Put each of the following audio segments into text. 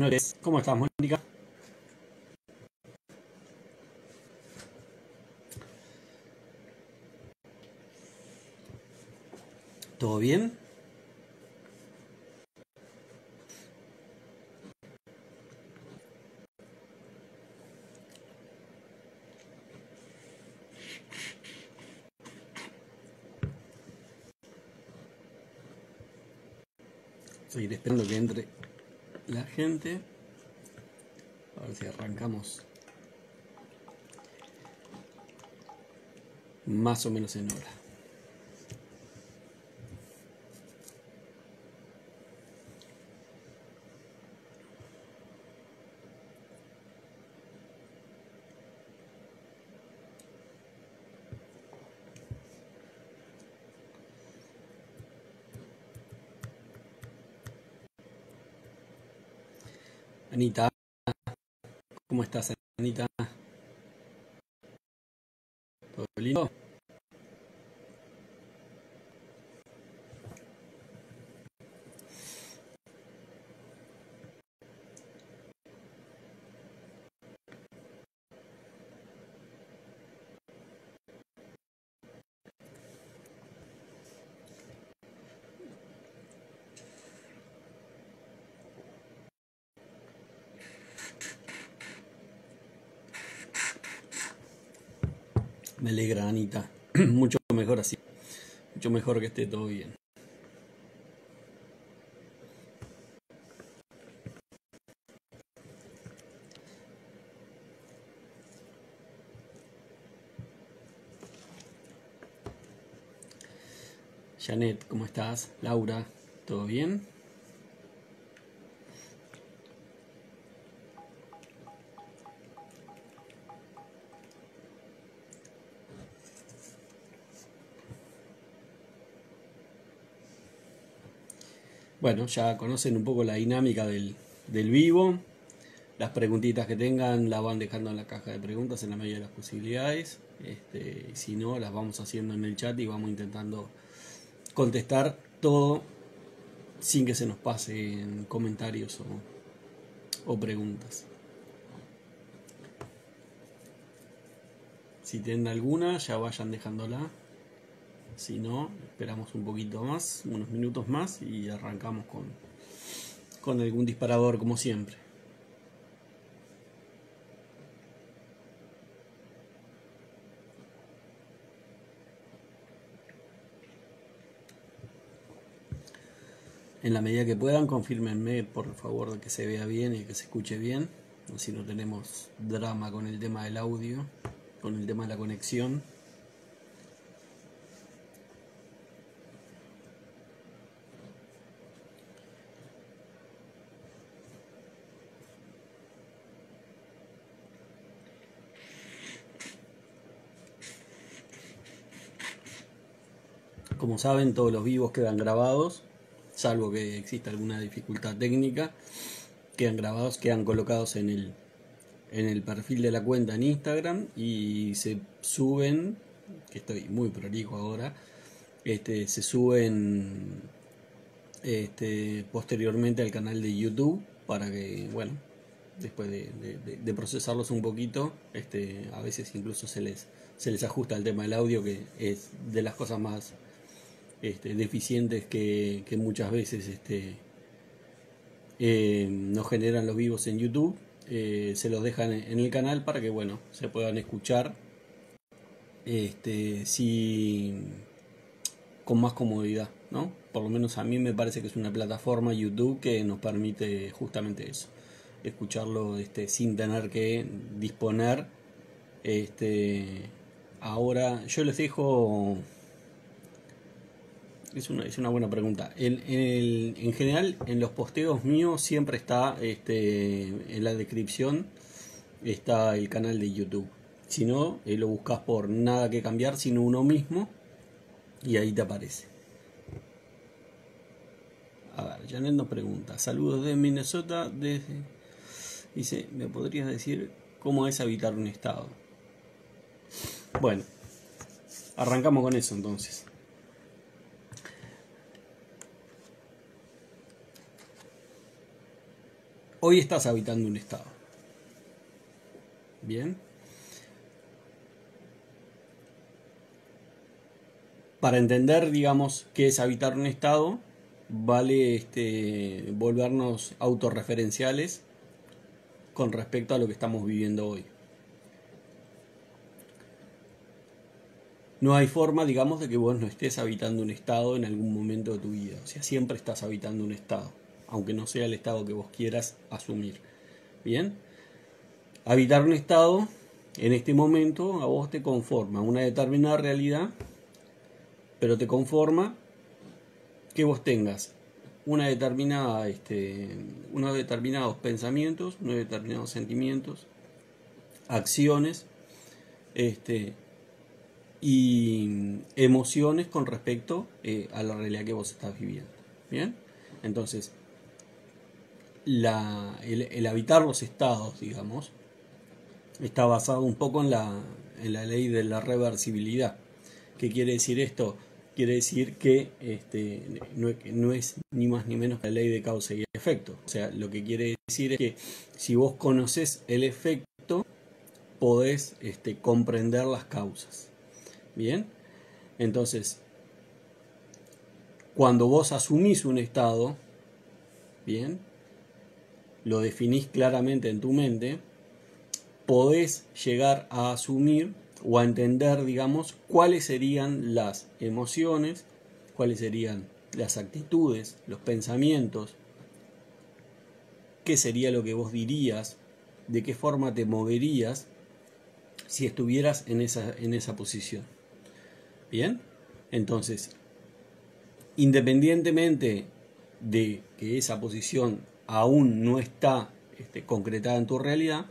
Buenas noches. ¿Cómo estás, Mónica? ¿Todo bien? Seguiré esperando que entre la gente. A ver si arrancamos más o menos en hora. Anita, ¿cómo estás, Anita? ¿Todo lindo? Me alegra, Anita. Mucho mejor así. Mucho mejor que esté todo bien. Janet, ¿cómo estás? Laura, ¿todo bien? Bueno, ya conocen un poco la dinámica del vivo. Las preguntitas que tengan las van dejando en la caja de preguntas en la medida de las posibilidades. Si no, las vamos haciendo en el chat y vamos intentando contestar todo sin que se nos pasen comentarios o preguntas. Si tienen alguna, ya vayan dejándola. Si no, esperamos un poquito más, unos minutos más y arrancamos con algún disparador como siempre. En la medida que puedan, confírmenme por favor de que se vea bien y que se escuche bien. Así no tenemos drama con el tema del audio, con el tema de la conexión. Como saben, todos los vivos quedan grabados, salvo que exista alguna dificultad técnica. Quedan grabados, quedan colocados en el perfil de la cuenta en Instagram y se suben, que estoy muy prolijo ahora, se suben posteriormente al canal de YouTube para que, bueno, después de procesarlos un poquito, a veces incluso se les ajusta el tema del audio, que es de las cosas más deficientes que muchas veces nos generan los vivos en YouTube. Se los dejan en el canal para que, bueno, se puedan escuchar si, con más comodidad, ¿no? Por lo menos a mí me parece que es una plataforma YouTube que nos permite justamente eso, escucharlo sin tener que disponer. Ahora yo les dejo. Es una buena pregunta. En general, en los posteos míos siempre está en la descripción está el canal de YouTube. Si no, lo buscas por Nada que Cambiar, sino uno mismo, y ahí te aparece. A ver, Janet nos pregunta: saludos de Minnesota. Dice, ¿me podrías decir cómo es habitar un estado? Bueno, arrancamos con eso entonces. Hoy estás habitando un estado. Bien. Para entender, digamos, qué es habitar un estado, vale volvernos autorreferenciales con respecto a lo que estamos viviendo hoy. No hay forma, digamos, de que vos no estés habitando un estado en algún momento de tu vida. O sea, siempre estás habitando un estado, aunque no sea el estado que vos quieras asumir. Bien. Habitar un estado, en este momento, a vos te conforma una determinada realidad, pero te conforma que vos tengas una determinada, unos determinados pensamientos, unos determinados sentimientos, acciones, y emociones con respecto a la realidad que vos estás viviendo. Bien, entonces el habitar los estados, digamos, está basado un poco en la ley de la reversibilidad. ¿Qué quiere decir esto? Quiere decir que no es ni más ni menos que la ley de causa y efecto. O sea, lo que quiere decir es que si vos conoces el efecto, podés comprender las causas. Bien, entonces, cuando vos asumís un estado, bien, lo definís claramente en tu mente, podés llegar a asumir o a entender, digamos, cuáles serían las emociones, cuáles serían las actitudes, los pensamientos, qué sería lo que vos dirías, de qué forma te moverías si estuvieras en esa posición. Bien, entonces, independientemente de que esa posición aún no está concretada en tu realidad,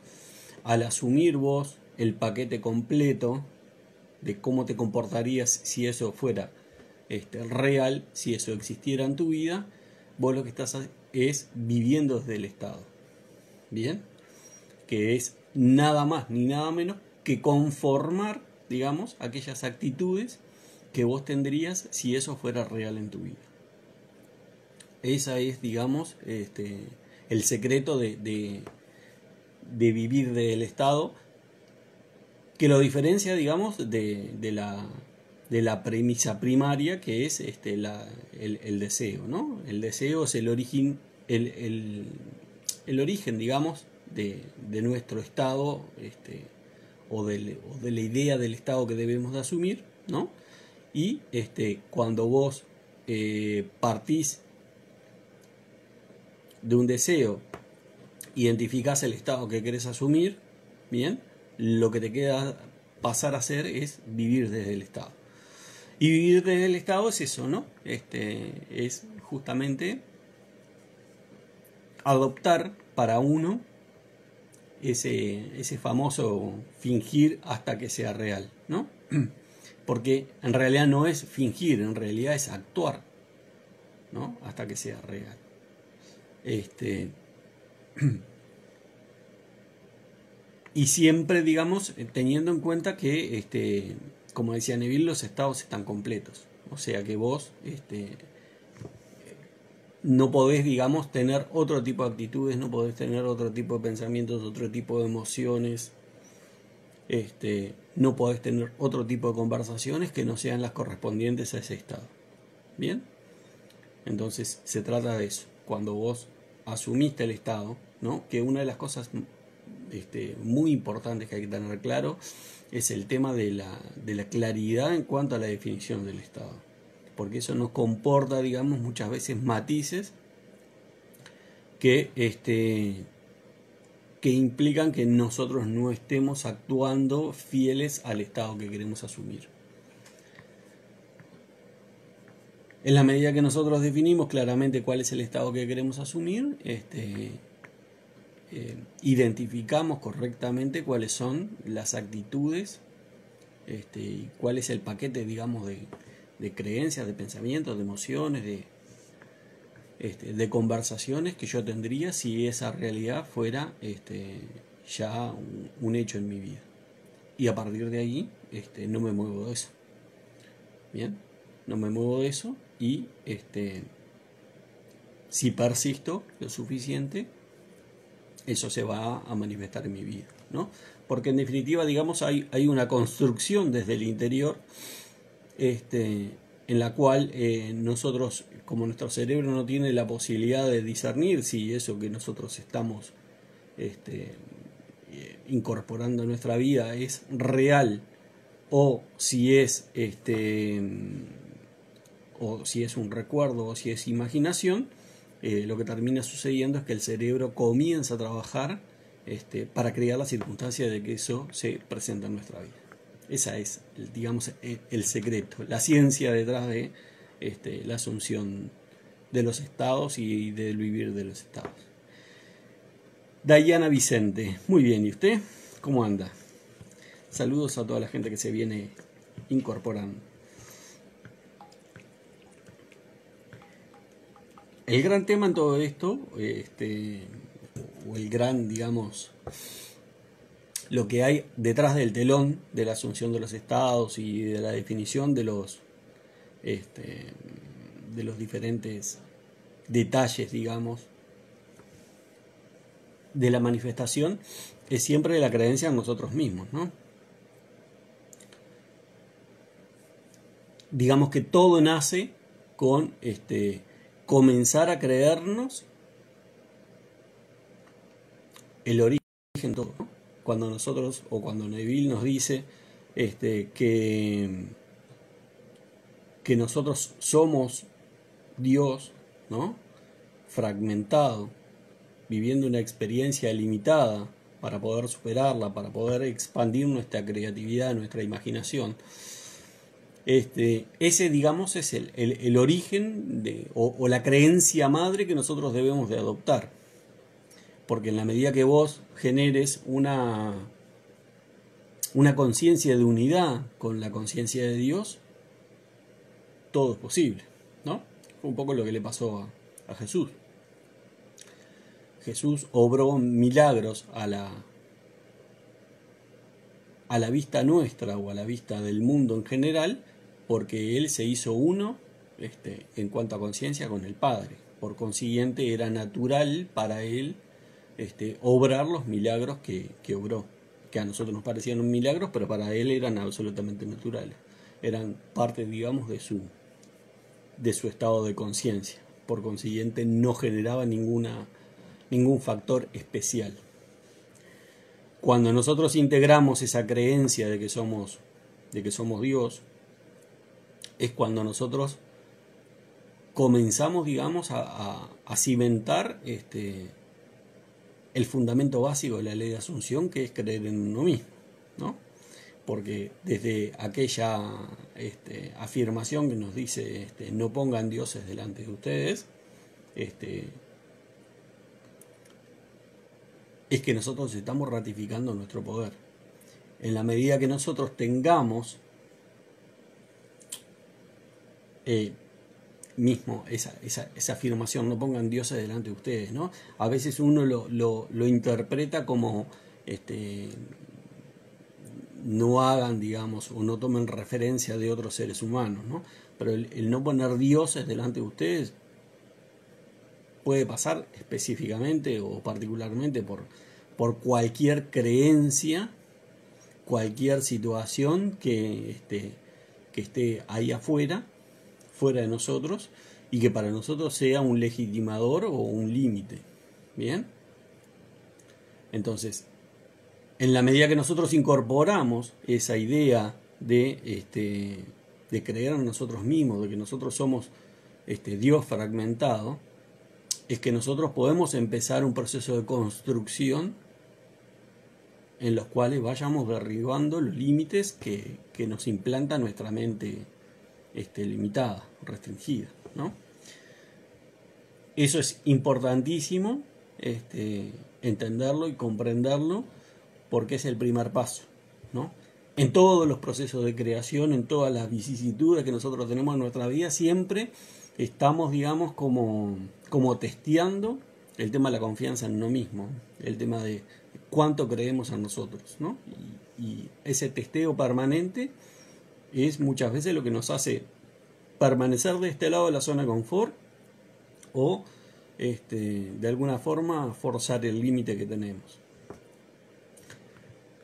al asumir vos el paquete completo de cómo te comportarías si eso fuera real, si eso existiera en tu vida, vos lo que estás es viviendo desde el estado. Bien, que es nada más ni nada menos que conformar, digamos, aquellas actitudes que vos tendrías si eso fuera real en tu vida. Esa es, digamos, el secreto de vivir del estado, que lo diferencia, digamos, de la premisa primaria, que es el deseo, ¿no? El deseo es el origen, el origen, digamos, de nuestro estado, o de la idea del estado que debemos de asumir, ¿no? Y cuando vos partís de un deseo, identificás el estado que querés asumir, bien, lo que te queda pasar a hacer es vivir desde el estado. Y vivir desde el estado es eso, ¿no? Es justamente adoptar para uno ese famoso fingir hasta que sea real, ¿no? Porque en realidad no es fingir, en realidad es actuar, ¿no? Hasta que sea real. Y siempre, digamos, teniendo en cuenta que, como decía Neville, los estados están completos. O sea que vos no podés, digamos, tener otro tipo de actitudes, no podés tener otro tipo de pensamientos, otro tipo de emociones, no podés tener otro tipo de conversaciones que no sean las correspondientes a ese estado. ¿Bien? Entonces se trata de eso. Cuando vos asumiste el estado, ¿no? Que una de las cosas muy importantes que hay que tener claro es el tema de la claridad en cuanto a la definición del estado, porque eso nos comporta, digamos, muchas veces matices que que implican que nosotros no estemos actuando fieles al estado que queremos asumir. En la medida que nosotros definimos claramente cuál es el estado que queremos asumir, identificamos correctamente cuáles son las actitudes, y cuál es el paquete, digamos, de creencias, de pensamientos, de emociones, de conversaciones que yo tendría si esa realidad fuera ya un hecho en mi vida. Y a partir de ahí no me muevo de eso. Bien, no me muevo de eso, y si persisto lo suficiente, eso se va a manifestar en mi vida, ¿no? Porque en definitiva, digamos, hay una construcción desde el interior en la cual nosotros, como nuestro cerebro no tiene la posibilidad de discernir si eso que nosotros estamos incorporando a nuestra vida es real o si es un recuerdo o si es imaginación, lo que termina sucediendo es que el cerebro comienza a trabajar para crear la circunstancia de que eso se presenta en nuestra vida. Esa es, digamos, el secreto, la ciencia detrás de la asunción de los estados y del vivir de los estados. Dayana Vicente, muy bien, ¿y usted? ¿Cómo anda? Saludos a toda la gente que se viene incorporando. El gran tema en todo esto, o el gran, digamos, lo que hay detrás del telón de la asunción de los estados y de la definición de los diferentes detalles, digamos, de la manifestación, es siempre la creencia en nosotros mismos, ¿no? Digamos que todo nace con comenzar a creernos el origen de todo, ¿no? Cuando nosotros, o cuando Neville nos dice que nosotros somos Dios, ¿no? Fragmentado, viviendo una experiencia limitada para poder superarla, para poder expandir nuestra creatividad, nuestra imaginación. Ese, digamos, es el origen o la creencia madre que nosotros debemos de adoptar. Porque en la medida que vos generes una conciencia de unidad con la conciencia de Dios, todo es posible, ¿no? Fue un poco lo que le pasó a Jesús. Jesús obró milagros a la vista nuestra o a la vista del mundo en general, porque Él se hizo uno en cuanto a conciencia con el Padre. Por consiguiente, era natural para Él obrar los milagros que obró, que a nosotros nos parecían un milagros, pero para Él eran absolutamente naturales. Eran parte, digamos, de su estado de conciencia. Por consiguiente, no generaba ningún factor especial. Cuando nosotros integramos esa creencia de que somos Dios, es cuando nosotros comenzamos, digamos, a cimentar el fundamento básico de la ley de asunción, que es creer en uno mismo, ¿no? Porque desde aquella afirmación que nos dice no pongan dioses delante de ustedes, es que nosotros estamos ratificando nuestro poder. En la medida que nosotros tengamos mismo esa afirmación, no pongan dioses delante de ustedes, ¿no? A veces uno lo interpreta como no hagan, digamos, o no tomen referencia de otros seres humanos, ¿no? Pero el no poner dioses delante de ustedes puede pasar específicamente o particularmente por cualquier creencia, cualquier situación que esté ahí afuera, fuera de nosotros, y que para nosotros sea un legitimador o un límite. ¿Bien? Entonces, en la medida que nosotros incorporamos esa idea de creer en nosotros mismos, de que nosotros somos Dios fragmentado, es que nosotros podemos empezar un proceso de construcción en los cuales vayamos derribando los límites que nos implanta nuestra mente limitada, restringida, ¿no? Eso es importantísimo entenderlo y comprenderlo, porque es el primer paso, ¿no? En todos los procesos de creación, en todas las vicisitudes que nosotros tenemos en nuestra vida, siempre estamos, digamos, como testeando el tema de la confianza en uno mismo, el tema de cuánto creemos en nosotros, ¿no? Y ese testeo permanente es muchas veces lo que nos hace permanecer de este lado de la zona de confort o de alguna forma forzar el límite que tenemos.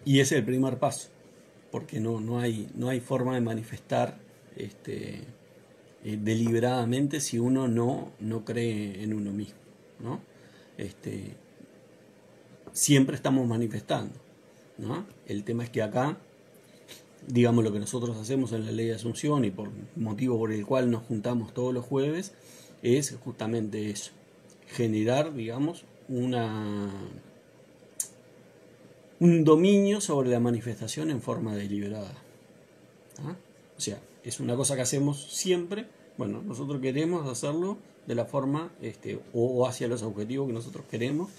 Y ese es el primer paso, porque no hay forma de manifestar deliberadamente si uno no cree en uno mismo, ¿no? Siempre estamos manifestando, ¿no? El tema es que acá, digamos, lo que nosotros hacemos en la ley de Asunción y por motivo por el cual nos juntamos todos los jueves es justamente eso, generar, digamos, un dominio sobre la manifestación en forma deliberada. ¿Ah? O sea, es una cosa que hacemos siempre. Bueno, nosotros queremos hacerlo de la forma o hacia los objetivos que nosotros queremos,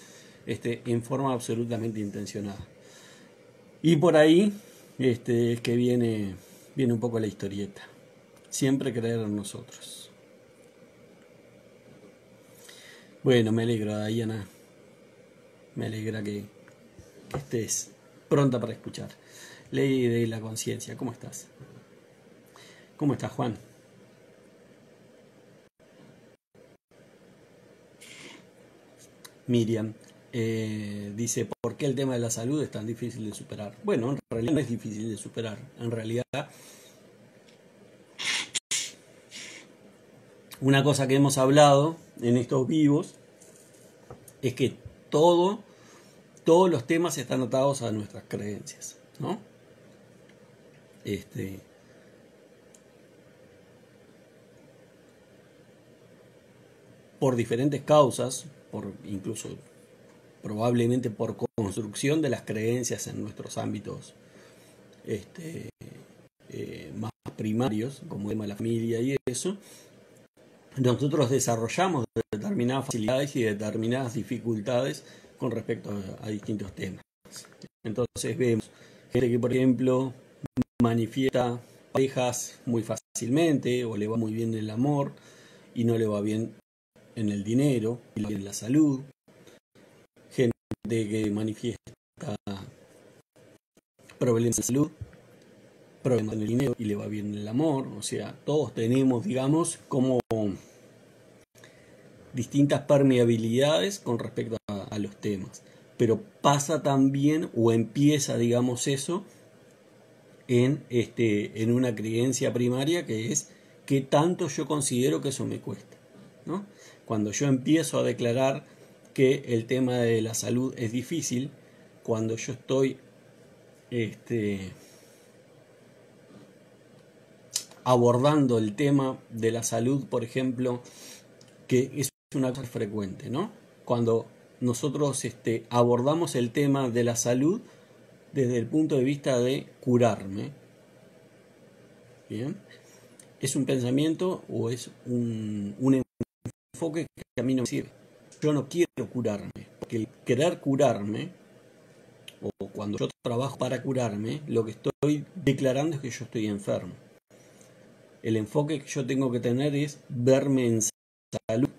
en forma absolutamente intencionada. Y por ahí es que viene un poco la historieta. Siempre creer en nosotros. Bueno, me alegra, Diana. Me alegra que estés pronta para escuchar. Ley de la conciencia, ¿cómo estás? ¿Cómo estás, Juan? Miriam dice, ¿por qué el tema de la salud es tan difícil de superar? Bueno, en realidad no es difícil de superar. En realidad, una cosa que hemos hablado en estos vivos es que todos los temas están atados a nuestras creencias, ¿no? Por diferentes causas, incluso probablemente por construcción de las creencias en nuestros ámbitos más primarios, como el tema de la familia y eso, nosotros desarrollamos determinadas facilidades y determinadas dificultades con respecto a distintos temas. Entonces vemos gente que, por ejemplo, manifiesta parejas muy fácilmente, o le va muy bien el amor y no le va bien en el dinero y en la salud. Gente que manifiesta problemas de salud, problemas en el dinero y le va bien en el amor. O sea, todos tenemos, digamos, como distintas permeabilidades con respecto a los temas. Pero pasa también, o empieza, digamos, eso en una creencia primaria, que es qué tanto yo considero que eso me cuesta, ¿no? Cuando yo empiezo a declarar que el tema de la salud es difícil, cuando yo estoy abordando el tema de la salud, por ejemplo, que es una cosa frecuente, ¿no? Cuando nosotros abordamos el tema de la salud desde el punto de vista de curarme, ¿bien? Es un pensamiento o es un enfoque que a mí no me sirve. Yo no quiero curarme, porque el querer curarme, o cuando yo trabajo para curarme, lo que estoy declarando es que yo estoy enfermo. El enfoque que yo tengo que tener es verme en salud,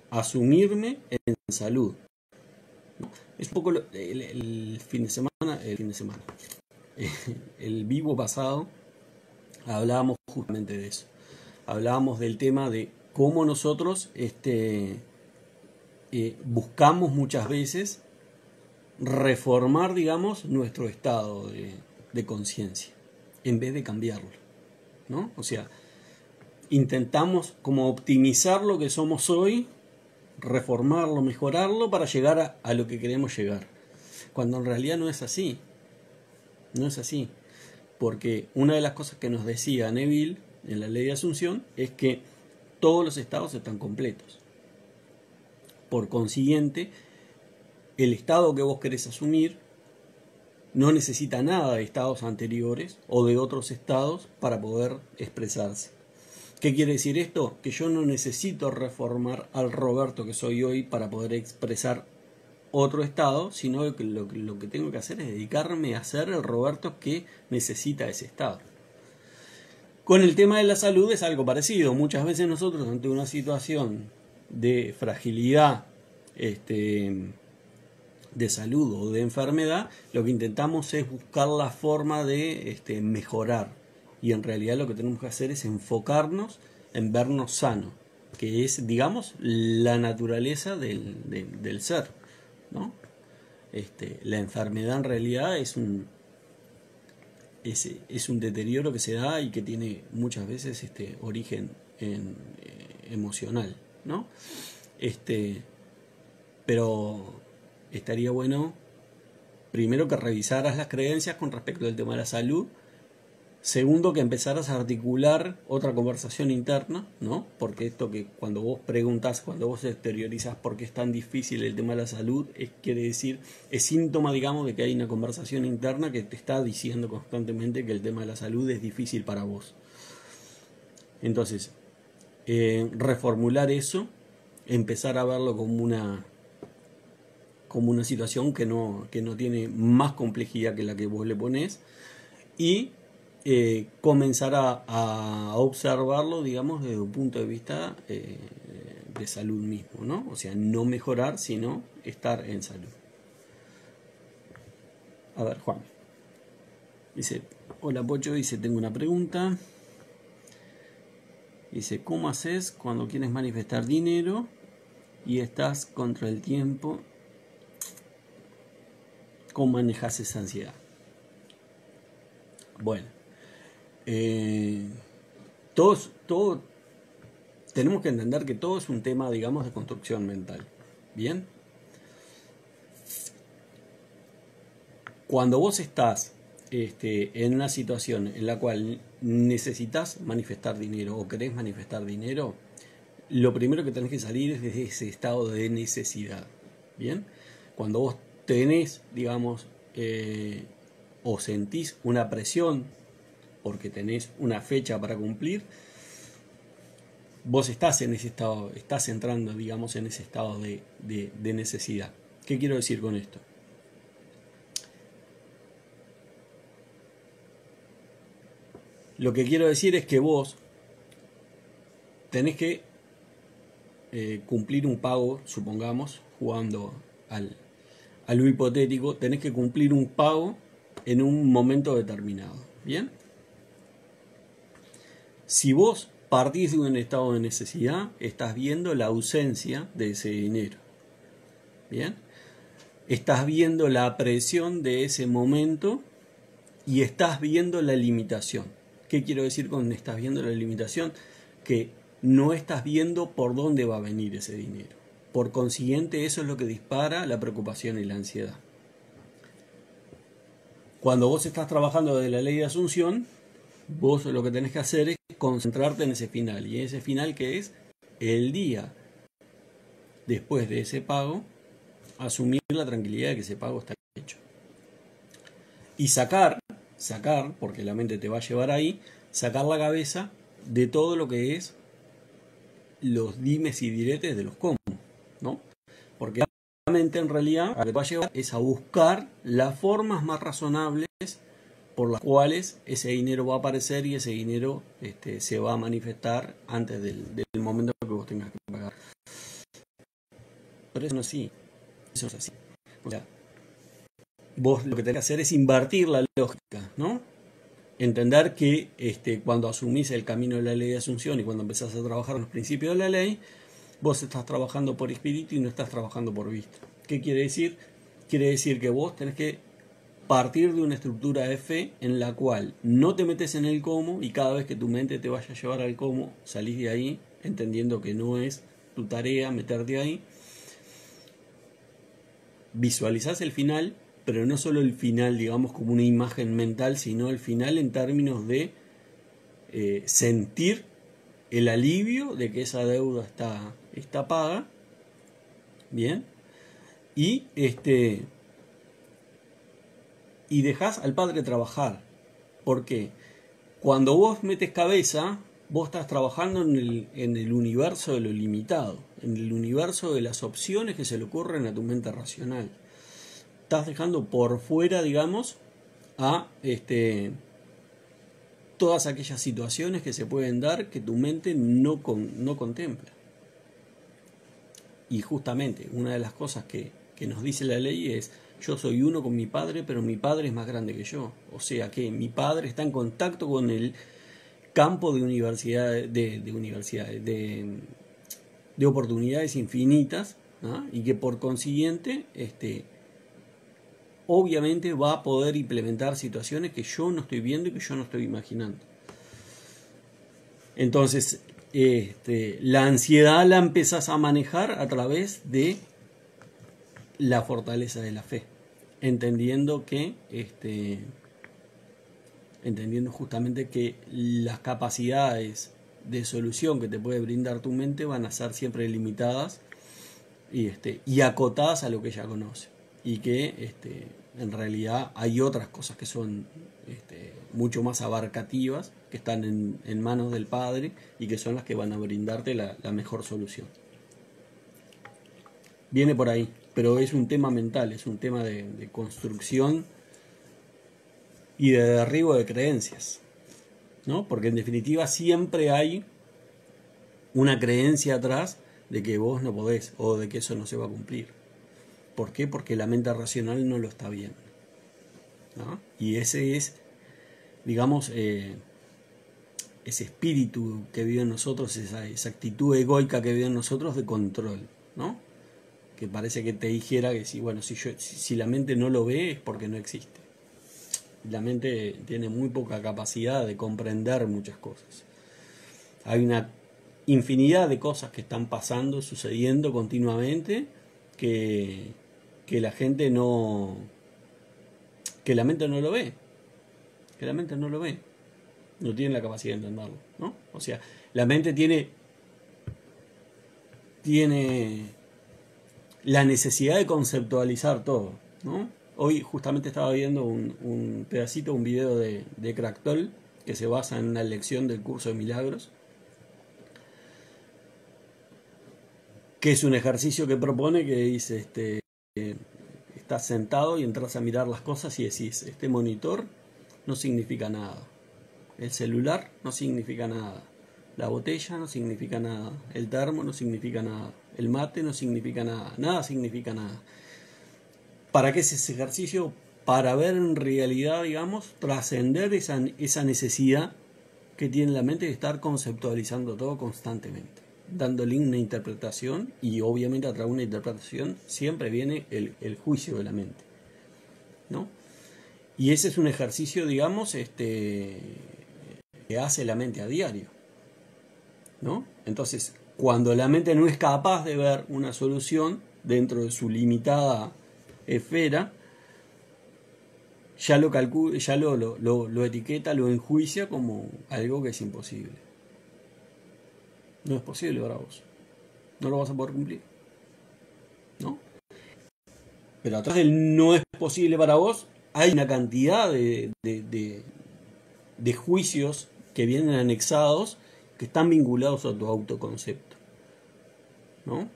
asumirme en salud. Es un poco el fin de semana, el vivo pasado, hablábamos justamente de eso. Hablábamos del tema de cómo nosotros buscamos muchas veces reformar, digamos, nuestro estado de conciencia en vez de cambiarlo, ¿no? O sea, intentamos como optimizar lo que somos hoy, reformarlo, mejorarlo para llegar a lo que queremos llegar, cuando en realidad no es así. No es así, porque una de las cosas que nos decía Neville en la ley de Asunción es que todos los estados están completos. Por consiguiente, el estado que vos querés asumir no necesita nada de estados anteriores o de otros estados para poder expresarse. ¿Qué quiere decir esto? Que yo no necesito reformar al Roberto que soy hoy para poder expresar otro estado, sino que lo que tengo que hacer es dedicarme a ser el Roberto que necesita ese estado. Con el tema de la salud es algo parecido. Muchas veces nosotros, ante una situación de fragilidad de salud o de enfermedad, lo que intentamos es buscar la forma de mejorar. Y en realidad lo que tenemos que hacer es enfocarnos en vernos sanos. que es, digamos, la naturaleza del ser, ¿no? La enfermedad en realidad es un deterioro que se da y que tiene muchas veces origen emocional, ¿no? Pero estaría bueno primero que revisaras las creencias con respecto al tema de la salud. Segundo, que empezaras a articular otra conversación interna, ¿no? Porque esto que cuando vos preguntas, cuando vos exteriorizas por qué es tan difícil el tema de la salud, quiere decir, es síntoma, digamos, de que hay una conversación interna que te está diciendo constantemente que el tema de la salud es difícil para vos. Entonces, reformular eso, empezar a verlo como una situación que no tiene más complejidad que la que vos le ponés, y comenzar a observarlo, digamos, desde un punto de vista de salud mismo, ¿no? O sea, no mejorar, sino estar en salud. A ver, Juan. Dice, hola Pocho, dice, tengo una pregunta. Dice, ¿cómo haces cuando quieres manifestar dinero y estás contra el tiempo? ¿Cómo manejas esa ansiedad? Bueno, todo tenemos que entender que todo es un tema, digamos, de construcción mental. ¿Bien? Cuando vos estás en una situación en la cual necesitas manifestar dinero o querés manifestar dinero, lo primero que tenés que salir es de ese estado de necesidad. ¿Bien? Cuando vos tenés, digamos, o sentís una presión porque tenés una fecha para cumplir, vos estás en ese estado, estás entrando, digamos, en ese estado de necesidad. ¿Qué quiero decir con esto? Lo que quiero decir es que vos tenés que cumplir un pago, supongamos, jugando a lo hipotético, tenés que cumplir un pago en un momento determinado. ¿Bien? Si vos partís de un estado de necesidad, estás viendo la ausencia de ese dinero. ¿Bien? Estás viendo la presión de ese momento y estás viendo la limitación. ¿Qué quiero decir con estás viendo la limitación? Que no estás viendo por dónde va a venir ese dinero. Por consiguiente, eso es lo que dispara la preocupación y la ansiedad. Cuando vos estás trabajando de la ley de asunción, vos lo que tenés que hacer es concentrarte en ese final. ¿Y ese final qué es? El día después de ese pago, asumir la tranquilidad de que ese pago está hecho. Y sacar, porque la mente te va a llevar ahí, sacar la cabeza de todo lo que es los dimes y diretes de los cómo, ¿no? Porque la mente en realidad lo que te va a llevar es a buscar las formas más razonables por las cuales ese dinero va a aparecer y ese dinero se va a manifestar antes del momento que vos tengas que pagar. Pero eso no es así. Eso no es así. O sea, vos lo que tenés que hacer es invertir la lógica, ¿no? Entender que cuando asumís el camino de la ley de asunción y cuando empezás a trabajar los principios de la ley, vos estás trabajando por espíritu y no estás trabajando por vista. ¿Qué quiere decir? Quiere decir que vos tenés que partir de una estructura de fe en la cual no te metes en el cómo y cada vez que tu mente te vaya a llevar al cómo, salís de ahí entendiendo que no es tu tarea meterte ahí. Visualizás el final, pero no solo el final, digamos, como una imagen mental, sino el final en términos de sentir el alivio de que esa deuda está paga. Bien. Y y dejás al Padre trabajar. Porque cuando vos metes cabeza, vos estás trabajando en el universo de lo limitado, en el universo de las opciones que se le ocurren a tu mente racional. Estás dejando por fuera, digamos, a todas aquellas situaciones que se pueden dar que tu mente no contempla. Y justamente una de las cosas que nos dice la ley es: yo soy uno con mi Padre, pero mi Padre es más grande que yo. O sea que mi Padre está en contacto con el campo de de oportunidades infinitas, ¿no? Y que por consiguiente obviamente va a poder implementar situaciones que yo no estoy viendo y que yo no estoy imaginando. Entonces, la ansiedad la empezás a manejar a través de la fortaleza de la fe, entendiendo justamente que las capacidades de solución que te puede brindar tu mente van a ser siempre limitadas y acotadas a lo que ya conoce, y que en realidad hay otras cosas que son mucho más abarcativas, que están en manos del Padre y que son las que van a brindarte la mejor solución. Viene por ahí, pero es un tema mental, es un tema de construcción y de derribo de creencias, ¿no? Porque en definitiva siempre hay una creencia atrás de que vos no podés o de que eso no se va a cumplir. ¿Por qué? Porque la mente racional no lo está viendo, ¿no? Y ese es, digamos, ese espíritu que vive en nosotros, esa actitud egoica que vive en nosotros de control, ¿no? Que parece que te dijera que si la mente no lo ve es porque no existe. La mente tiene muy poca capacidad de comprender muchas cosas. Hay una infinidad de cosas que están pasando, sucediendo continuamente, que la gente no... que la mente no lo ve. Que la mente no lo ve. No tiene la capacidad de entenderlo, ¿no? O sea, la mente tiene la necesidad de conceptualizar todo, ¿no? Hoy justamente estaba viendo un pedacito, un video de Eckhart Tolle, que se basa en una lección del curso de milagros, que es un ejercicio que propone, que dice, estás sentado y entras a mirar las cosas y decís, este monitor no significa nada, el celular no significa nada, la botella no significa nada, el termo no significa nada, el mate no significa nada, nada significa nada. ¿Para qué es ese ejercicio? Para ver en realidad, digamos, trascender esa necesidad que tiene la mente de estar conceptualizando todo constantemente, dándole una interpretación, y obviamente a través de una interpretación siempre viene el juicio de la mente, ¿no? Y ese es un ejercicio, digamos, que hace la mente a diario, ¿no? Entonces, cuando la mente no es capaz de ver una solución dentro de su limitada esfera, ya lo calcula, ya lo etiqueta, lo enjuicia como algo que es imposible. No es posible para vos. No lo vas a poder cumplir, ¿no? Pero atrás del no es posible para vos hay una cantidad de juicios que vienen anexados, que están vinculados a tu autoconcepto, ¿no?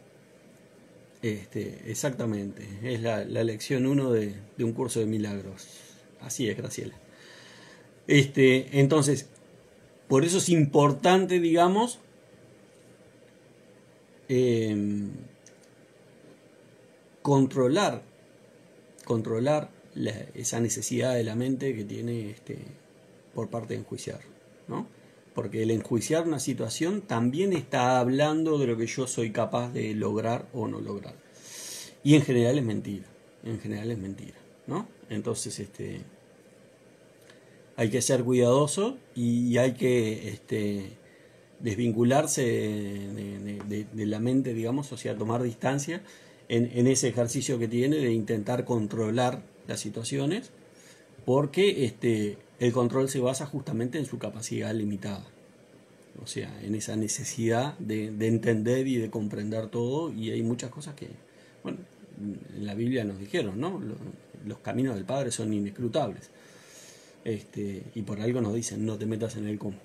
Exactamente. Es la lección 1 de un curso de milagros. Así es, Graciela. Entonces, por eso es importante, digamos, controlar esa necesidad de la mente que tiene por parte de enjuiciar, ¿no? Porque el enjuiciar una situación también está hablando de lo que yo soy capaz de lograr o no lograr. Y en general es mentira. ¿No? Entonces, hay que ser cuidadoso y hay que desvincularse de la mente, digamos, o sea, tomar distancia en ese ejercicio que tiene de intentar controlar las situaciones, porque el control se basa justamente en su capacidad limitada, o sea, en esa necesidad de entender y de comprender todo, y hay muchas cosas que, bueno, en la Biblia nos dijeron, ¿no? Los caminos del Padre son inescrutables, y por algo nos dicen, no te metas en el cómo.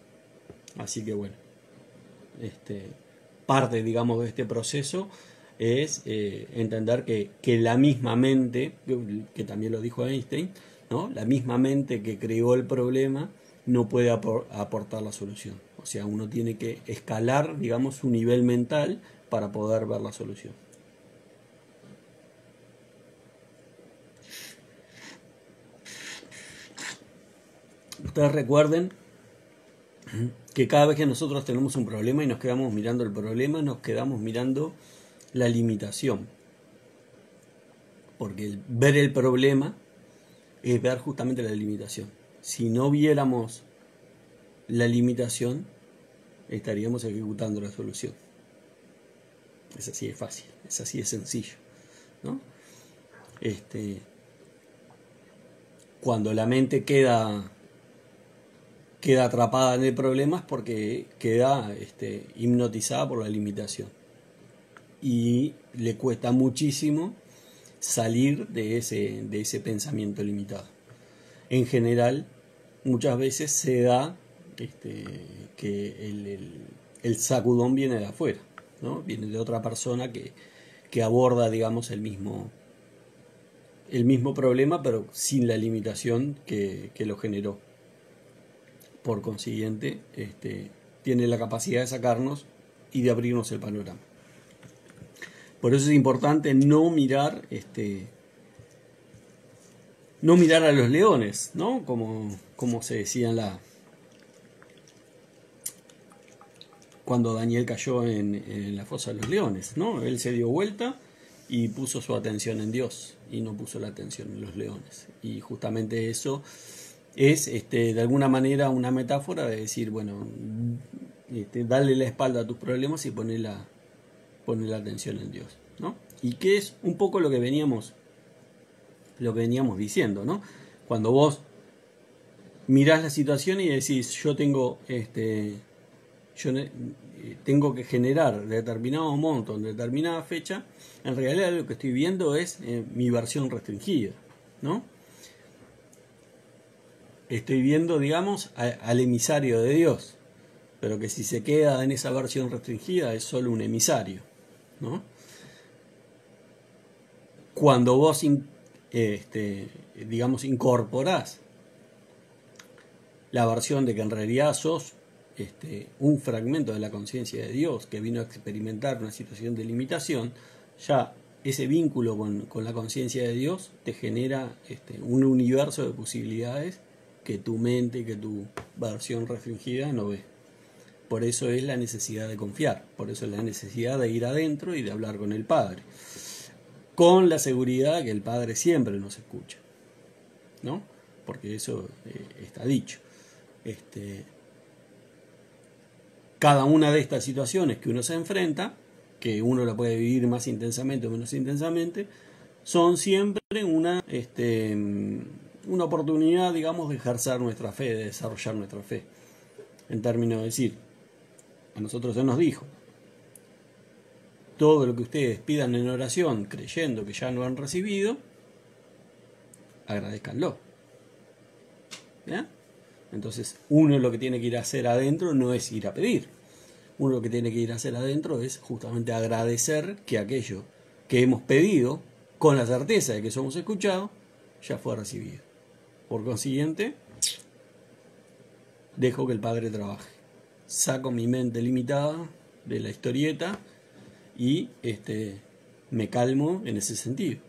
Así que bueno, parte, digamos, de este proceso es entender que la misma mente, que también lo dijo Einstein, ¿no? La misma mente que creó el problema no puede aportar la solución. O sea, uno tiene que escalar, digamos, su nivel mental para poder ver la solución. Ustedes recuerden que cada vez que nosotros tenemos un problema y nos quedamos mirando el problema, nos quedamos mirando la limitación. Porque el ver el problema es ver justamente la limitación. Si no viéramos la limitación, estaríamos ejecutando la solución. Es así de fácil, es así de sencillo, ¿no? Cuando la mente queda atrapada en el problema es porque queda hipnotizada por la limitación. Y le cuesta muchísimo salir de ese pensamiento limitado. En general, muchas veces se da que el sacudón viene de afuera, ¿no? Viene de otra persona que aborda, digamos, el mismo problema, pero sin la limitación que lo generó. Por consiguiente, tiene la capacidad de sacarnos y de abrirnos el panorama. Por eso es importante no mirar a los leones, ¿no? Como se decía cuando Daniel cayó en la fosa de los leones, ¿no? Él se dio vuelta y puso su atención en Dios y no puso la atención en los leones. Y justamente eso es de alguna manera una metáfora de decir, bueno, darle la espalda a tus problemas y poner la atención en Dios, ¿no? Y que es un poco lo que veníamos diciendo, ¿no? Cuando vos mirás la situación y decís, yo tengo que generar determinado monto en determinada fecha, en realidad lo que estoy viendo es mi versión restringida, ¿no? Estoy viendo, digamos, al emisario de Dios, pero que si se queda en esa versión restringida es solo un emisario, ¿no? Cuando vos digamos, incorporás la versión de que en realidad sos un fragmento de la conciencia de Dios que vino a experimentar una situación de limitación, ya ese vínculo con la conciencia de Dios te genera un universo de posibilidades que tu mente, que tu versión restringida no ve. Por eso es la necesidad de confiar, por eso es la necesidad de ir adentro y de hablar con el Padre, con la seguridad que el Padre siempre nos escucha, ¿no? Porque eso está dicho. Cada una de estas situaciones que uno se enfrenta, que uno la puede vivir más intensamente o menos intensamente, son siempre una oportunidad, digamos, de ejercer nuestra fe, de desarrollar nuestra fe. En términos de decir, a nosotros se nos dijo, todo lo que ustedes pidan en oración, creyendo que ya lo han recibido, agradezcanlo. ¿Ya? Entonces, uno lo que tiene que ir a hacer adentro no es ir a pedir. Uno lo que tiene que ir a hacer adentro es justamente agradecer que aquello que hemos pedido, con la certeza de que somos escuchados, ya fue recibido. Por consiguiente, dejo que el Padre trabaje. Saco mi mente limitada de la historieta y me calmo en ese sentido.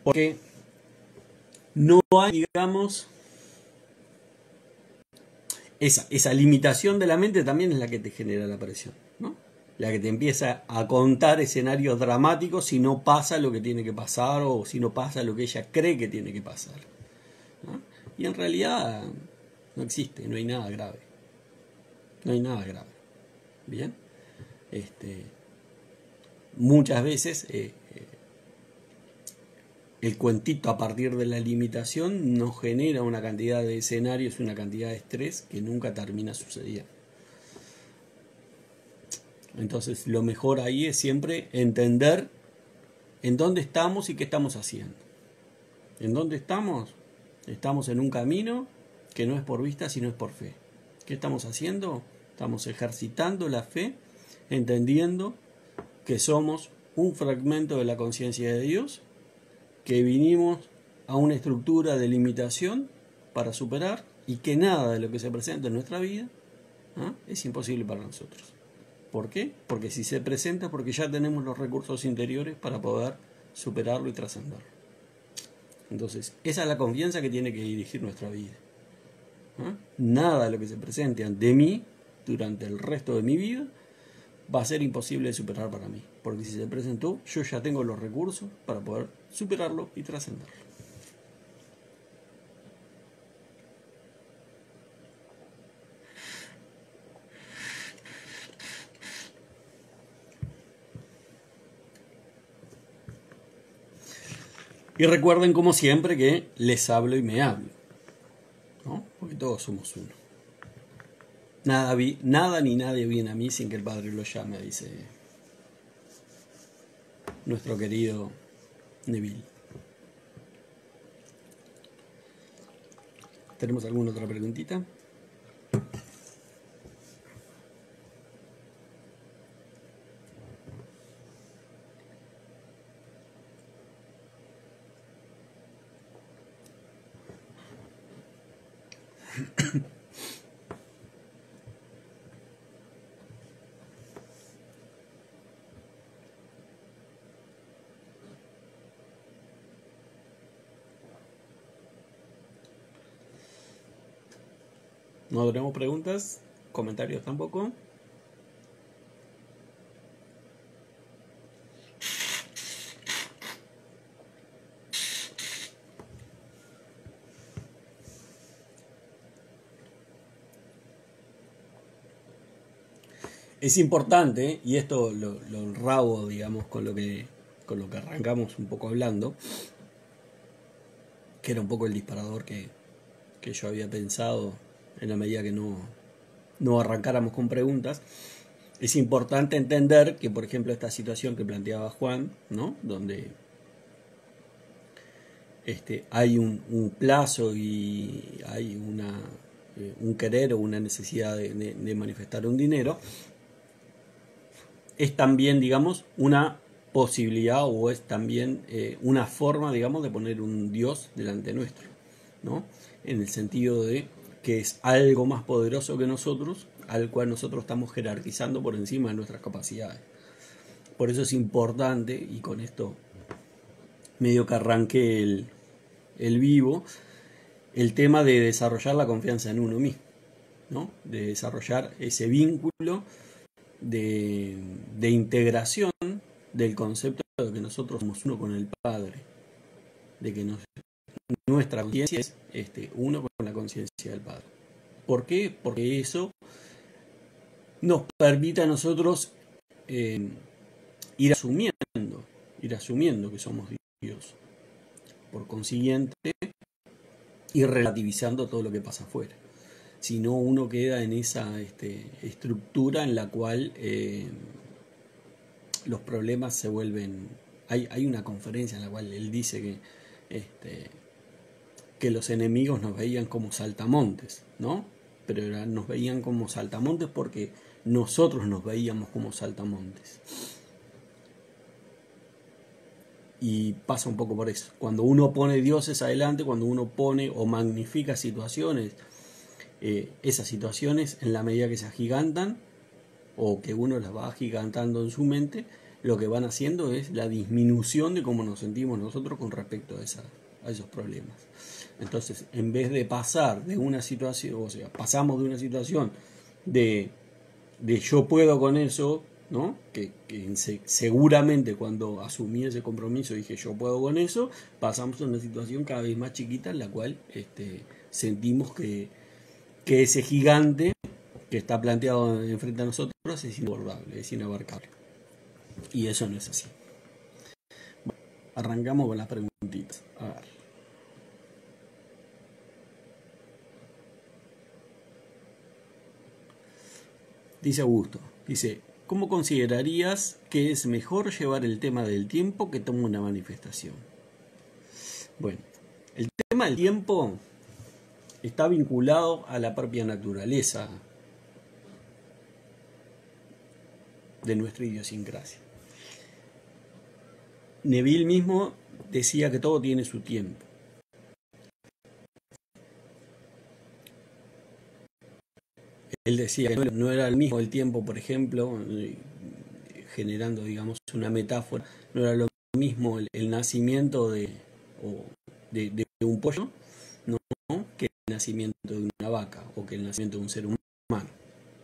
Porque no hay, digamos, esa limitación de la mente también es la que te genera la presión, ¿no? La que te empieza a contar escenarios dramáticos si no pasa lo que tiene que pasar o si no pasa lo que ella cree que tiene que pasar, ¿no? Y en realidad no existe, no hay nada grave. No hay nada grave. ¿Bien? Muchas veces el cuentito a partir de la limitación nos genera una cantidad de escenarios, una cantidad de estrés que nunca termina sucediendo. Entonces lo mejor ahí es siempre entender en dónde estamos y qué estamos haciendo. ¿En dónde estamos? Estamos en un camino que no es por vista sino es por fe. ¿Qué estamos haciendo? Estamos ejercitando la fe, entendiendo que somos un fragmento de la conciencia de Dios, que vinimos a una estructura de limitación para superar y que nada de lo que se presenta en nuestra vida es imposible para nosotros. ¿Por qué? Porque si se presenta es porque ya tenemos los recursos interiores para poder superarlo y trascenderlo. Entonces, esa es la confianza que tiene que dirigir nuestra vida. ¿eh? Nada de lo que se presente ante mí durante el resto de mi vida va a ser imposible de superar para mí. Porque si se presentó, yo ya tengo los recursos para poder superarlo y trascenderlo. Y recuerden, como siempre, que les hablo y me hablo, ¿no? Porque todos somos uno. Nada ni nadie viene a mí sin que el Padre lo llame, dice nuestro querido Neville. ¿Tenemos alguna otra preguntita? No tenemos preguntas, comentarios tampoco. Es importante, y esto lo rabo, digamos, con lo que arrancamos un poco hablando, que era un poco el disparador que yo había pensado en la medida que no arrancáramos con preguntas. Es importante entender que, por ejemplo, esta situación que planteaba Juan, ¿no? Donde hay un plazo y hay un querer o una necesidad de manifestar un dinero, es también, digamos, una posibilidad o es también una forma, digamos, de poner un Dios delante nuestro, ¿no? En el sentido de que es algo más poderoso que nosotros, al cual nosotros estamos jerarquizando por encima de nuestras capacidades. Por eso es importante, y con esto medio que arranqué el vivo, el tema de desarrollar la confianza en uno mismo, ¿no? De desarrollar ese vínculo de integración del concepto de que nosotros somos uno con el Padre, de que nuestra conciencia es uno con la conciencia del Padre. ¿Por qué? Porque eso nos permite a nosotros ir asumiendo que somos Dios. Por consiguiente, ir relativizando todo lo que pasa afuera. Si no, uno queda en esa estructura en la cual los problemas se vuelven... Hay una conferencia en la cual él dice que los enemigos nos veían como saltamontes, ¿no? Pero nos veían como saltamontes porque nosotros nos veíamos como saltamontes. Y pasa un poco por eso. Cuando uno pone dioses adelante, cuando uno pone o magnifica situaciones, esas situaciones, en la medida que se agigantan o que uno las va agigantando en su mente, lo que van haciendo es la disminución de cómo nos sentimos nosotros con respecto a esos problemas. Entonces, en vez de pasar de una situación, o sea, pasamos de una situación de yo puedo con eso, ¿no? Que seguramente cuando asumí ese compromiso dije yo puedo con eso, pasamos a una situación cada vez más chiquita en la cual sentimos que ese gigante que está planteado enfrente a nosotros es inabordable, es inabarcable. Y eso no es así. Bueno, arrancamos con las preguntitas. A ver. Dice Augusto, dice, ¿cómo considerarías que es mejor llevar el tema del tiempo que toma una manifestación? Bueno, el tema del tiempo está vinculado a la propia naturaleza de nuestra idiosincrasia. Neville mismo decía que todo tiene su tiempo. Él decía que no era el mismo el tiempo, por ejemplo, generando, digamos, una metáfora, no era lo mismo el nacimiento de un pollo, ¿no? Que el nacimiento de una vaca o que el nacimiento de un ser humano.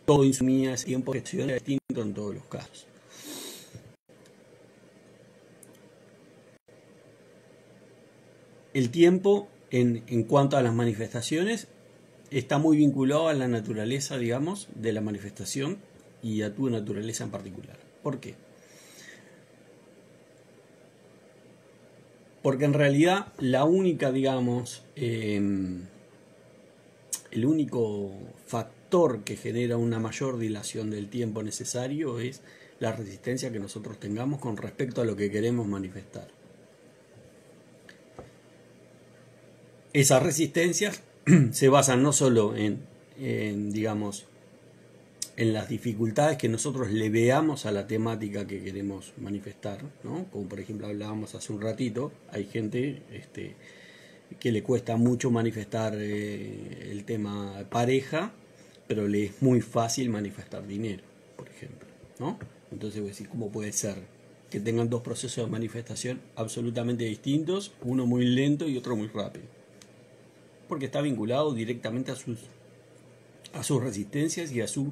Todo insumía ese tiempo que es distinto en todos los casos. El tiempo, en cuanto a las manifestaciones, está muy vinculado a la naturaleza, digamos, de la manifestación y a tu naturaleza en particular. ¿Por qué? Porque en realidad la única, digamos, el único factor que genera una mayor dilación del tiempo necesario es la resistencia que nosotros tengamos con respecto a lo que queremos manifestar. Esas resistencias se basan no solo digamos, en las dificultades que nosotros le veamos a la temática que queremos manifestar, ¿no? Como por ejemplo hablábamos hace un ratito, hay gente que le cuesta mucho manifestar el tema pareja, pero le es muy fácil manifestar dinero, por ejemplo, ¿no? Entonces voy a decir, ¿cómo puede ser que tengan dos procesos de manifestación absolutamente distintos, uno muy lento y otro muy rápido? Porque está vinculado directamente a sus resistencias y a su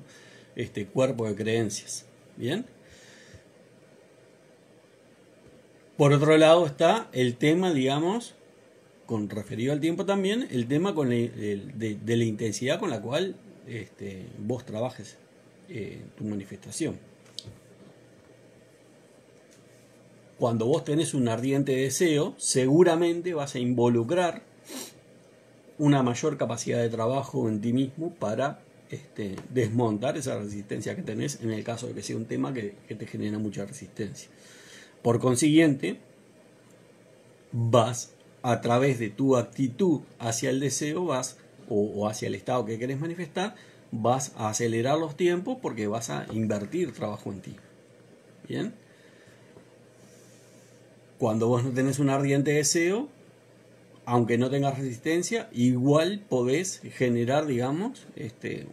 cuerpo de creencias. ¿Bien? Por otro lado está el tema, digamos, referido al tiempo también, el tema de la intensidad con la cual vos trabajes tu manifestación. Cuando vos tenés un ardiente deseo, seguramente vas a involucrar una mayor capacidad de trabajo en ti mismo para desmontar esa resistencia que tenés en el caso de que sea un tema que te genera mucha resistencia. Por consiguiente, vas a través de tu actitud hacia el deseo, o hacia el estado que querés manifestar, vas a acelerar los tiempos porque vas a invertir trabajo en ti. ¿Bien? Cuando vos no tenés un ardiente deseo, aunque no tengas resistencia, igual podés generar, digamos,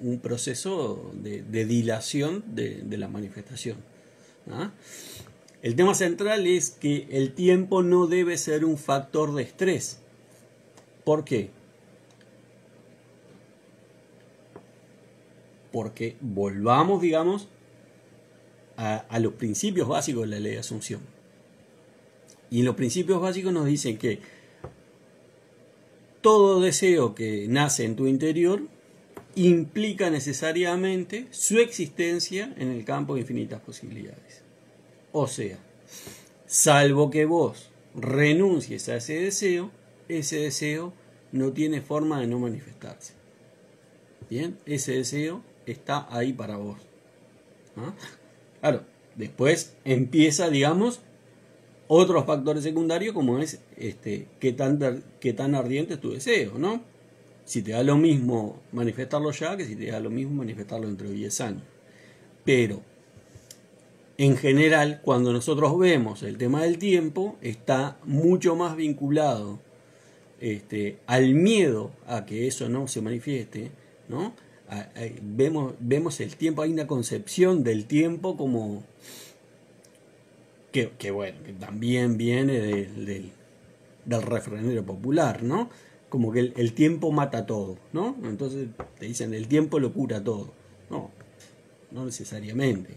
un proceso de dilación de la manifestación. ¿Ah? El tema central es que el tiempo no debe ser un factor de estrés. ¿Por qué? Porque volvamos, digamos, a los principios básicos de la ley de asunción. Y los principios básicos nos dicen que todo deseo que nace en tu interior implica necesariamente su existencia en el campo de infinitas posibilidades. O sea, salvo que vos renuncies a ese deseo no tiene forma de no manifestarse. Bien, ese deseo está ahí para vos. ¿Ah? Claro, después empieza, digamos, otros factores secundarios como es qué tan ardiente es tu deseo, ¿no? Si te da lo mismo manifestarlo ya que si te da lo mismo manifestarlo dentro de 10 años. Pero, en general, cuando nosotros vemos el tema del tiempo, está mucho más vinculado al miedo a que eso no se manifieste, ¿no? Vemos el tiempo, hay una concepción del tiempo como que bueno, que también viene del refranero popular, ¿no? Como que el tiempo mata todo, ¿no? Entonces te dicen el tiempo lo cura todo. No necesariamente.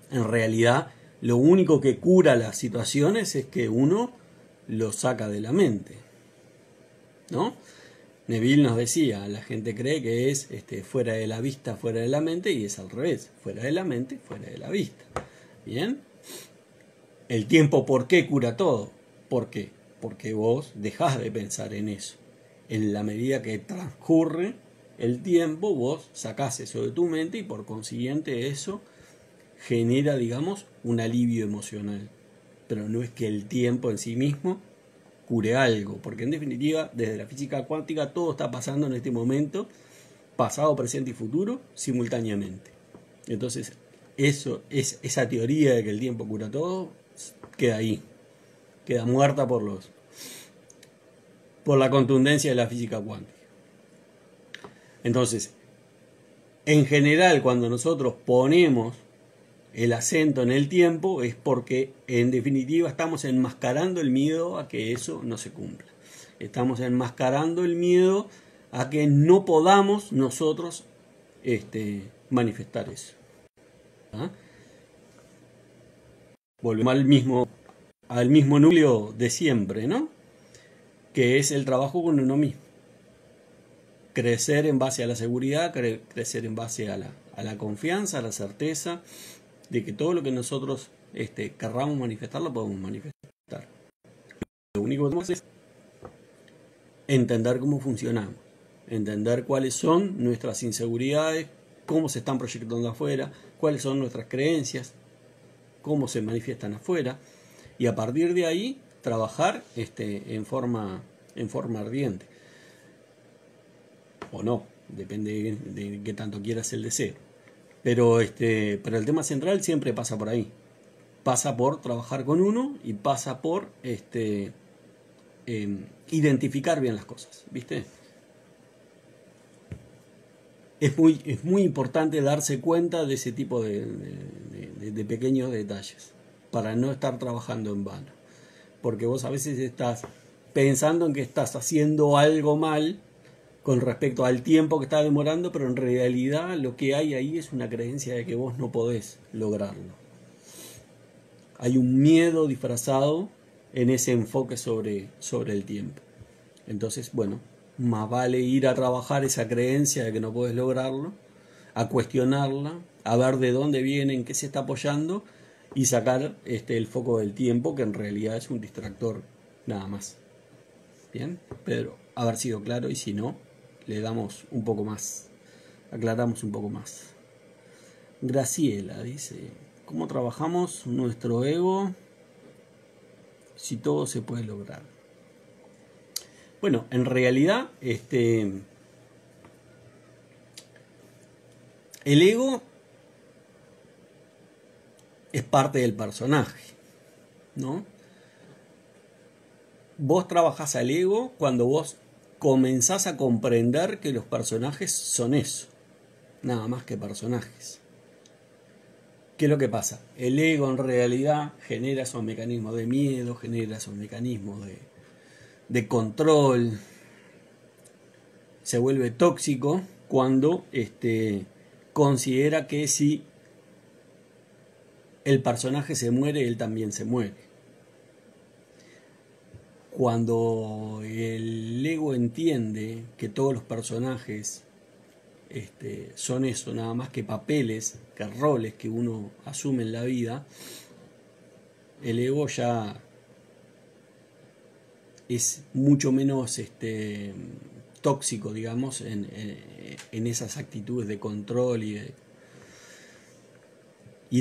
En realidad, lo único que cura las situaciones es que uno lo saca de la mente, ¿no? Neville nos decía, la gente cree que es fuera de la vista, fuera de la mente, y es al revés, fuera de la mente, fuera de la vista. ¿Bien? El tiempo, ¿por qué cura todo? ¿Por qué? Porque vos dejás de pensar en eso. En la medida que transcurre el tiempo, vos sacás eso de tu mente y por consiguiente eso genera, digamos, un alivio emocional. Pero no es que el tiempo en sí mismo cure algo, porque en definitiva, desde la física cuántica, todo está pasando en este momento, pasado, presente y futuro, simultáneamente. Entonces, esa teoría de que el tiempo cura todo, queda ahí, queda muerta por la contundencia de la física cuántica. Entonces, en general, cuando nosotros ponemos el acento en el tiempo, es porque en definitiva estamos enmascarando el miedo a que eso no se cumpla. Estamos enmascarando el miedo a que no podamos nosotros manifestar eso. ¿Ah? Volvemos al mismo núcleo de siempre, ¿no? Que es el trabajo con uno mismo. Crecer en base a la seguridad, crecer en base a la confianza, a la certeza de que todo lo que nosotros querramos manifestar lo podemos manifestar. Lo único que tenemos es entender cómo funcionamos, entender cuáles son nuestras inseguridades, cómo se están proyectando afuera, cuáles son nuestras creencias, cómo se manifiestan afuera, y a partir de ahí trabajar en forma ardiente. O no, depende de qué tanto quieras el deseo. Pero el tema central siempre pasa por ahí. Pasa por trabajar con uno y pasa por identificar bien las cosas, ¿viste? Es muy importante darse cuenta de ese tipo de pequeños detalles para no estar trabajando en vano. Porque vos a veces estás pensando en que estás haciendo algo mal con respecto al tiempo que está demorando, pero en realidad lo que hay ahí es una creencia de que vos no podés lograrlo. Hay un miedo disfrazado en ese enfoque sobre el tiempo. Entonces, bueno, más vale ir a trabajar esa creencia de que no podés lograrlo, a cuestionarla, a ver de dónde viene, en qué se está apoyando y sacar el foco del tiempo, que en realidad es un distractor nada más. Bien, Pedro, haber sido claro, y si no, le damos un poco más, aclaramos un poco más. Graciela dice: ¿cómo trabajamos nuestro ego si todo se puede lograr? Bueno, en realidad el ego es parte del personaje, ¿no? Vos trabajás al ego cuando vos comenzás a comprender que los personajes son eso, nada más que personajes. ¿Qué es lo que pasa? El ego en realidad genera esos mecanismos de miedo, genera esos mecanismos de control, se vuelve tóxico cuando considera que si el personaje se muere, él también se muere. Cuando el ego entiende que todos los personajes son eso, nada más que papeles, que roles que uno asume en la vida, el ego ya es mucho menos tóxico, digamos, en esas actitudes de control y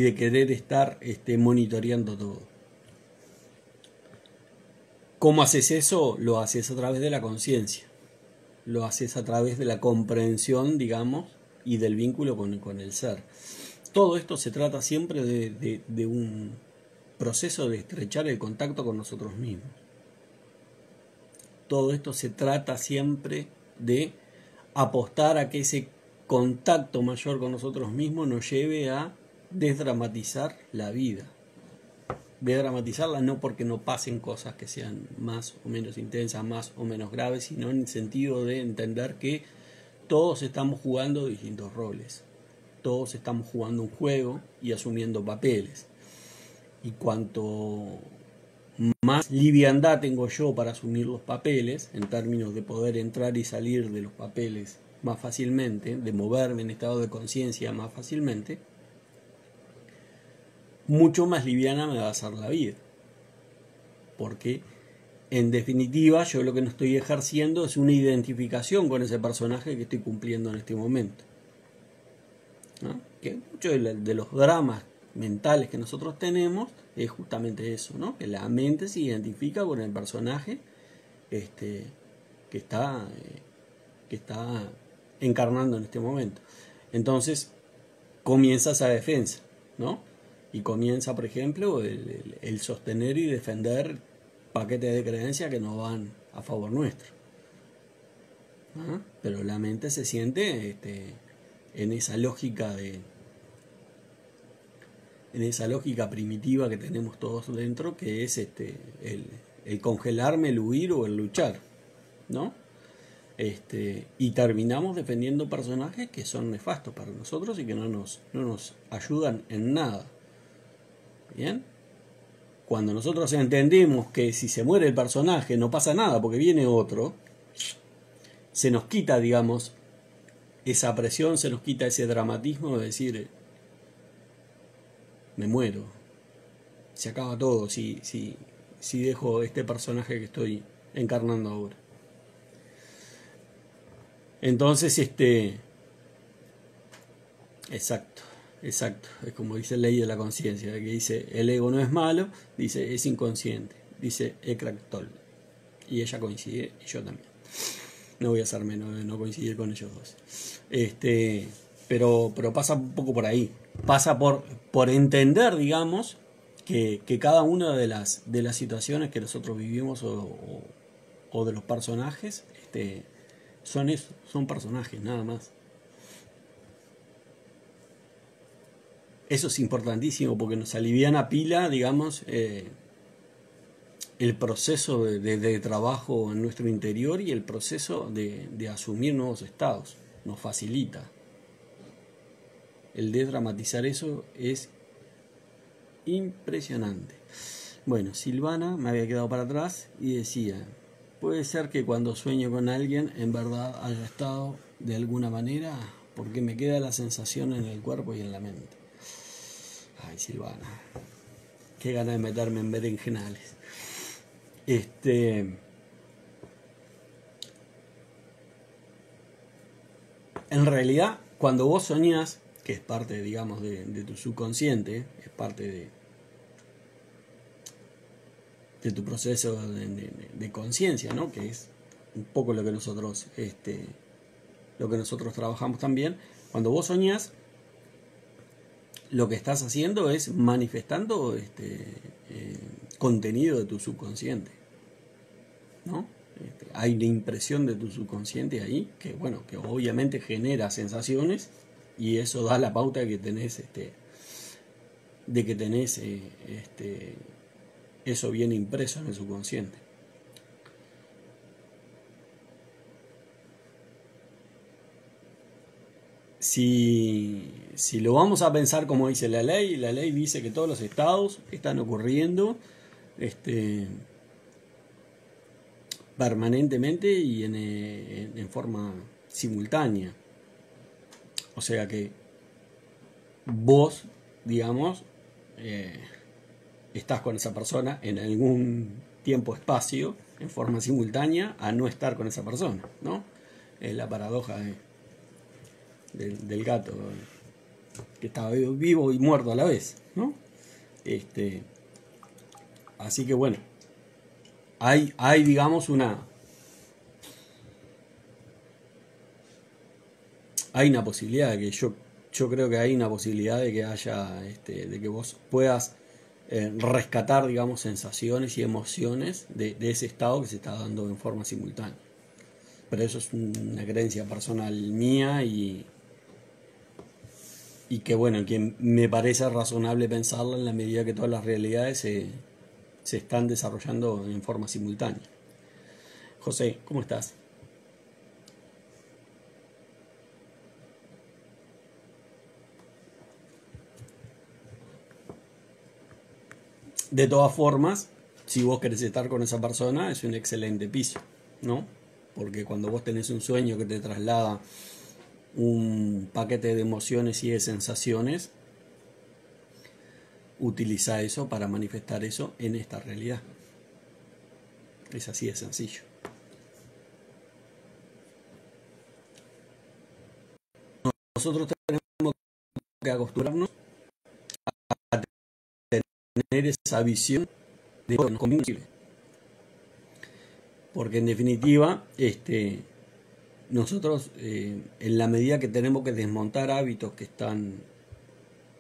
de querer estar monitoreando todo. ¿Cómo haces eso? Lo haces a través de la conciencia, lo haces a través de la comprensión, digamos, y del vínculo con el ser. Todo esto se trata siempre de un proceso de estrechar el contacto con nosotros mismos. Todo esto se trata siempre de apostar a que ese contacto mayor con nosotros mismos nos lleve a desdramatizar la vida. Desdramatizarla no porque no pasen cosas que sean más o menos intensas, más o menos graves, sino en el sentido de entender que todos estamos jugando distintos roles. Todos estamos jugando un juego y asumiendo papeles. Y cuanto más liviandad tengo yo para asumir los papeles, en términos de poder entrar y salir de los papeles más fácilmente, de moverme en estado de conciencia más fácilmente, mucho más liviana me va a ser la vida. Porque, en definitiva, yo lo que no estoy ejerciendo es una identificación con ese personaje que estoy cumpliendo en este momento, ¿no? Que muchos de los dramas mentales que nosotros tenemos es justamente eso, ¿no? Que la mente se identifica con el personaje que está encarnando en este momento. Entonces comienza esa defensa, ¿no? Y comienza, por ejemplo, el sostener y defender paquetes de creencias que no van a favor nuestro, ¿no? Pero la mente se siente en esa lógica primitiva que tenemos todos dentro, que es el congelarme, el huir o el luchar, ¿no? Y terminamos defendiendo personajes que son nefastos para nosotros y que no nos ayudan en nada. ¿Bien? Cuando nosotros entendemos que si se muere el personaje no pasa nada porque viene otro, se nos quita, digamos, esa presión, se nos quita ese dramatismo de decir, me muero, se acaba todo si dejo este personaje que estoy encarnando ahora. Entonces, exacto, es como dice Ley de la Conciencia, que dice, el ego no es malo, dice, es inconsciente, dice Eckhart Tolle. Y ella coincide, y yo también. No voy a hacer menos de no coincidir con ellos dos. Pero pasa un poco por ahí. Pasa por entender, digamos, que cada una de las situaciones que nosotros vivimos o de los personajes, son eso, son personajes, nada más. Eso es importantísimo porque nos aliviana pila, digamos, el proceso de trabajo en nuestro interior y el proceso de asumir nuevos estados. Nos facilita. El desdramatizar eso es impresionante. Bueno, Silvana me había quedado para atrás y decía, puede ser que cuando sueño con alguien en verdad haya estado de alguna manera, porque me queda la sensación en el cuerpo y en la mente. Ay, Silvana, qué ganas de meterme en berenjenales. En realidad, cuando vos soñás, que es parte, digamos, de tu subconsciente, es parte de tu proceso de conciencia, ¿no? Que es un poco lo que nosotros trabajamos también. Cuando vos soñás, lo que estás haciendo es manifestando contenido de tu subconsciente, ¿no? Hay la impresión de tu subconsciente ahí que, bueno, que obviamente genera sensaciones y eso da la pauta de que tenés eso viene impreso en el subconsciente. Si lo vamos a pensar como dice la ley dice que todos los estados están ocurriendo permanentemente y en forma simultánea. O sea que vos, digamos, estás con esa persona en algún tiempo-espacio en forma simultánea a no estar con esa persona, ¿no? Es la paradoja del gato que estaba vivo y muerto a la vez, ¿no? Así que bueno, hay digamos hay una posibilidad de que yo creo que hay una posibilidad de que haya de que vos puedas rescatar, digamos, sensaciones y emociones de ese estado que se está dando en forma simultánea. Pero eso es una creencia personal mía y que bueno, que me parece razonable pensarla en la medida que todas las realidades se están desarrollando en forma simultánea. José, ¿cómo estás? De todas formas, si vos querés estar con esa persona, es un excelente piso, ¿no? Porque cuando vos tenés un sueño que te traslada un paquete de emociones y de sensaciones, utiliza eso para manifestar eso en esta realidad. Es así de sencillo. Nosotros tenemos que acostumbrarnos a tener esa visión de lo que nos conviene. Porque en definitiva, nosotros, en la medida que tenemos que desmontar hábitos que están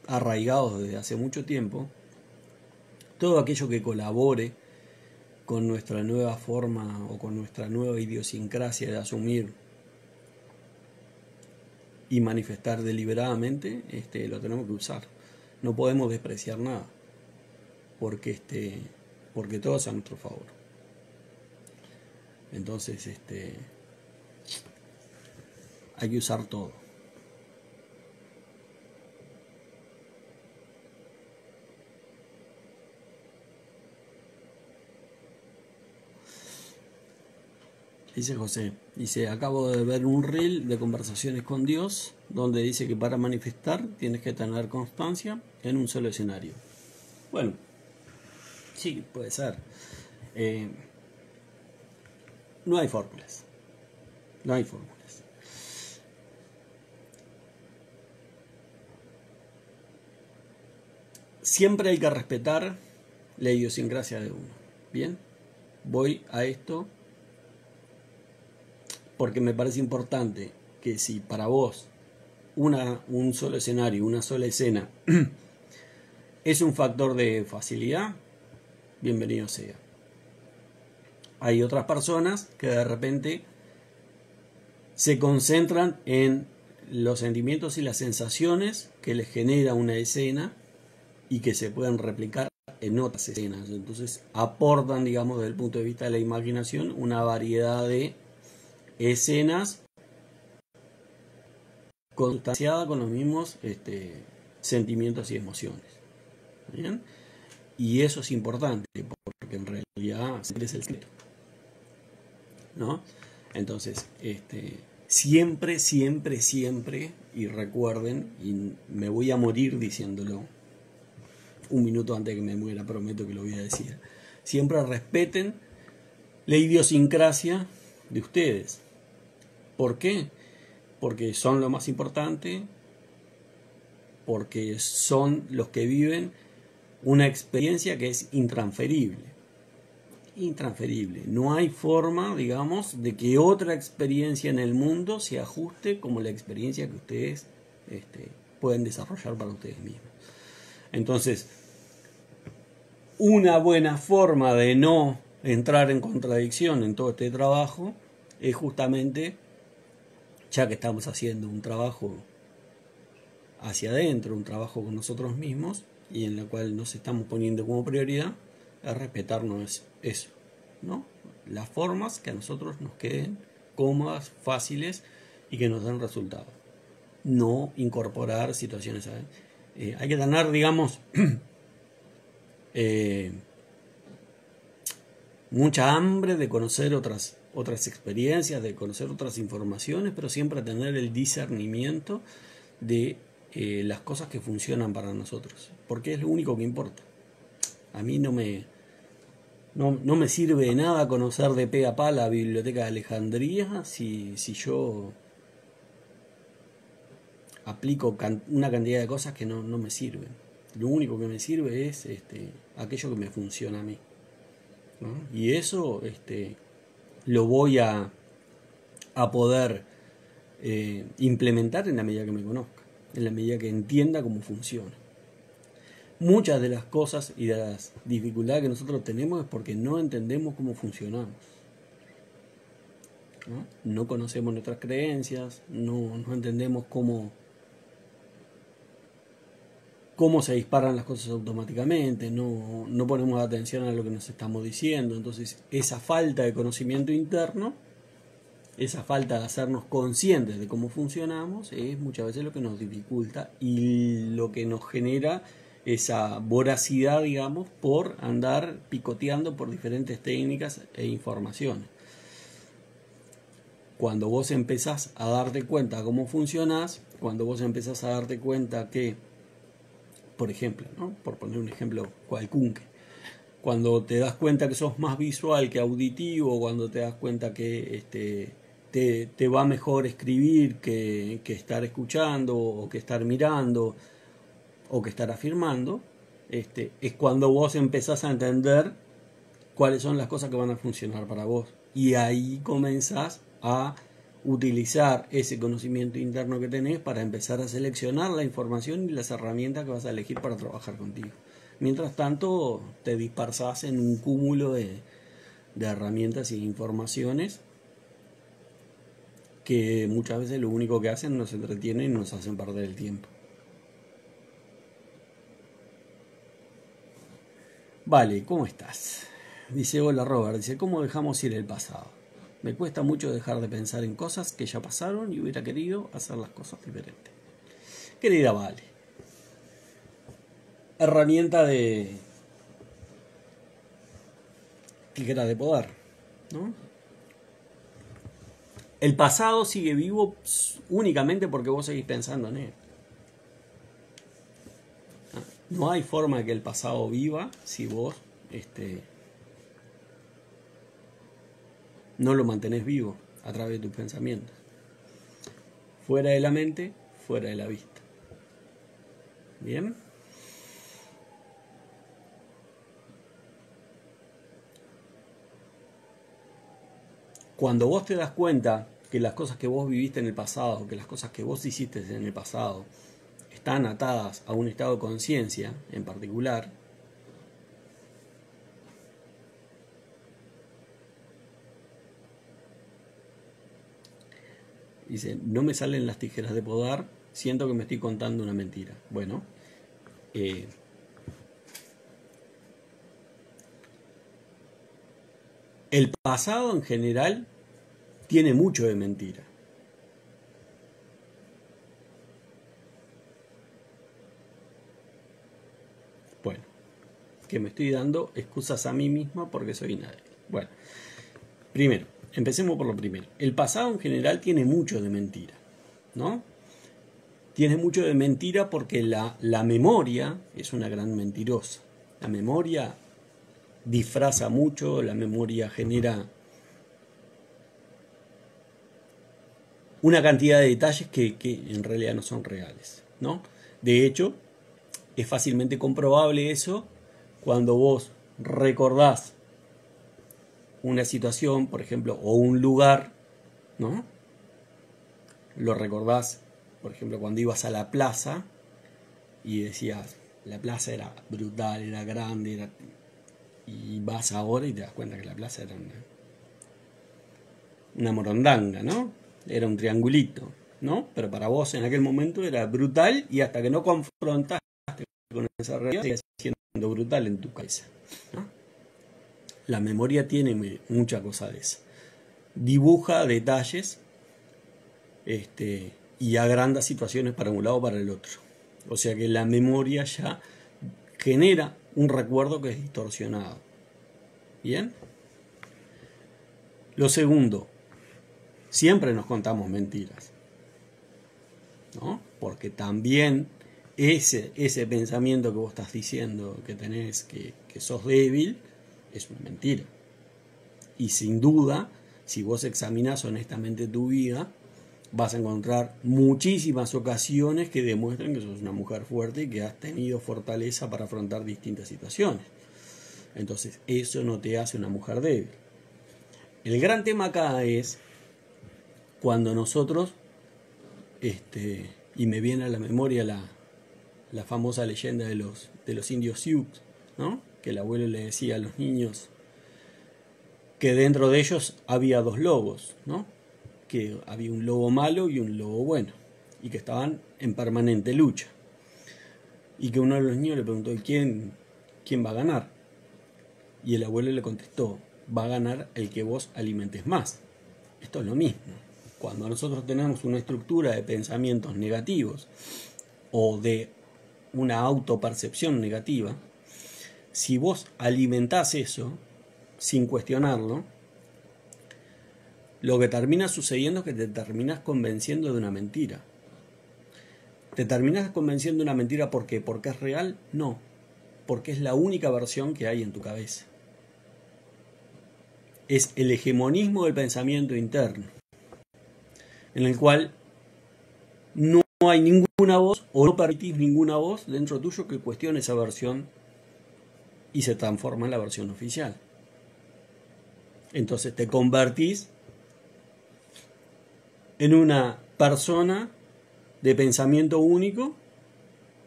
arraigados desde hace mucho tiempo, todo aquello que colabore con nuestra nueva forma o con nuestra nueva idiosincrasia de asumir y manifestar deliberadamente, lo tenemos que usar. No podemos despreciar nada, porque todo es a nuestro favor. Entonces, hay que usar todo. Dice José, dice, acabo de ver un reel de conversaciones con Dios, donde dice que para manifestar tienes que tener constancia en un solo escenario. Bueno, sí, puede ser. No hay fórmulas. No hay fórmulas. Siempre hay que respetar la idiosincrasia de uno. Bien, voy a esto porque me parece importante que si para vos un solo escenario, una sola escena es un factor de facilidad, bienvenido sea. Hay otras personas que de repente se concentran en los sentimientos y las sensaciones que les genera una escena y que se pueden replicar en otras escenas. Entonces aportan, digamos, desde el punto de vista de la imaginación, una variedad de escenas constanciada con los mismos sentimientos y emociones. ¿Bien? Y eso es importante porque en realidad siempre es el secreto, ¿no? Entonces, siempre, siempre, siempre, y recuerden, y me voy a morir diciéndolo, un minuto antes de que me muera, prometo que lo voy a decir, siempre respeten la idiosincrasia de ustedes. ¿Por qué? Porque son lo más importante, porque son los que viven una experiencia que es intransferible. Intransferible. No hay forma, digamos, de que otra experiencia en el mundo se ajuste como la experiencia que ustedes pueden desarrollar para ustedes mismos. Entonces, una buena forma de no entrar en contradicción en todo este trabajo es justamente, ya que estamos haciendo un trabajo hacia adentro, un trabajo con nosotros mismos y en el cual nos estamos poniendo como prioridad, es respetarnos eso, ¿no? Las formas que a nosotros nos queden cómodas, fáciles y que nos den resultados. No incorporar situaciones. Hay que tener, digamos, mucha hambre de conocer otras experiencias, de conocer otras informaciones, pero siempre tener el discernimiento de las cosas que funcionan para nosotros, porque es lo único que importa. A mí no me sirve de nada conocer de pe a pa la biblioteca de Alejandría si yo aplico una cantidad de cosas que no me sirven. Lo único que me sirve es aquello que me funciona a mí, ¿no? Y eso lo voy a poder implementar en la medida que me conozca, en la medida que entienda cómo funciona. Muchas de las cosas y de las dificultades que nosotros tenemos es porque no entendemos cómo funcionamos, ¿no? No conocemos nuestras creencias, no entendemos cómo se disparan las cosas automáticamente, no ponemos atención a lo que nos estamos diciendo. Entonces esa falta de conocimiento interno, esa falta de hacernos conscientes de cómo funcionamos, es muchas veces lo que nos dificulta y lo que nos genera esa voracidad, digamos, por andar picoteando por diferentes técnicas e informaciones. Cuando vos empezás a darte cuenta cómo funcionás, cuando vos empezás a darte cuenta que, por ejemplo, ¿no? Por poner un ejemplo cualcunque, cuando te das cuenta que sos más visual que auditivo, cuando te das cuenta que te va mejor escribir que estar escuchando, o que estar mirando, o que estar afirmando, es cuando vos empezás a entender cuáles son las cosas que van a funcionar para vos. Y ahí comenzás a utilizar ese conocimiento interno que tenés para empezar a seleccionar la información y las herramientas que vas a elegir para trabajar contigo. Mientras tanto, te dispersás en un cúmulo de herramientas y informaciones que muchas veces lo único que hacen nos entretienen y nos hacen perder el tiempo. Vale, ¿cómo estás? Dice, hola Robert, dice, ¿cómo dejamos ir el pasado? Me cuesta mucho dejar de pensar en cosas que ya pasaron y hubiera querido hacer las cosas diferentes. Querida Vale, herramienta de tijera de poder, ¿no? El pasado sigue vivo únicamente porque vos seguís pensando en él. No hay forma de que el pasado viva si vos no lo mantenés vivo a través de tus pensamientos. Fuera de la mente, fuera de la vista. ¿Bien? Cuando vos te das cuenta que las cosas que vos viviste en el pasado, que las cosas que vos hiciste en el pasado, están atadas a un estado de conciencia en particular, dice, no me salen las tijeras de poder, siento que me estoy contando una mentira. Bueno, el pasado en general tiene mucho de mentira. Bueno, que me estoy dando excusas a mí misma porque soy nadie. Bueno, primero, empecemos por lo primero. El pasado en general tiene mucho de mentira, ¿no? Tiene mucho de mentira porque la memoria es una gran mentirosa. La memoria disfraza mucho, la memoria genera una cantidad de detalles que en realidad no son reales, ¿no? De hecho, es fácilmente comprobable eso cuando vos recordás una situación, por ejemplo, o un lugar, ¿no? Lo recordás, por ejemplo, cuando ibas a la plaza y decías, la plaza era brutal, era grande, y vas ahora y te das cuenta que la plaza era una morondanga, ¿no? Era un triangulito, ¿no? Pero para vos en aquel momento era brutal y hasta que no confrontaste con esa realidad sigue siendo brutal en tu cabeza, ¿no? La memoria tiene mucha cosa de esa. Dibuja detalles y agranda situaciones para un lado o para el otro. O sea que la memoria ya genera un recuerdo que es distorsionado. ¿Bien? Lo segundo, siempre nos contamos mentiras, ¿no? Porque también ese pensamiento que vos estás diciendo que tenés, que sos débil, es una mentira. Y sin duda, si vos examinás honestamente tu vida, vas a encontrar muchísimas ocasiones que demuestran que sos una mujer fuerte y que has tenido fortaleza para afrontar distintas situaciones. Entonces, eso no te hace una mujer débil. El gran tema acá es cuando nosotros, y me viene a la memoria la famosa leyenda de los indios Sioux, ¿no? Que el abuelo le decía a los niños que dentro de ellos había dos lobos, ¿no? Que había un lobo malo y un lobo bueno, y que estaban en permanente lucha. Y que uno de los niños le preguntó, ¿quién va a ganar? Y el abuelo le contestó, va a ganar el que vos alimentes más. Esto es lo mismo. Cuando nosotros tenemos una estructura de pensamientos negativos o de una autopercepción negativa, si vos alimentás eso sin cuestionarlo, lo que termina sucediendo es que te terminas convenciendo de una mentira. ¿Te terminas convenciendo de una mentira por qué? ¿Porque es real? No, porque es la única versión que hay en tu cabeza. Es el hegemonismo del pensamiento interno, en el cual no hay ninguna voz o no permitís ninguna voz dentro tuyo que cuestione esa versión y se transforma en la versión oficial. Entonces te convertís en una persona de pensamiento único,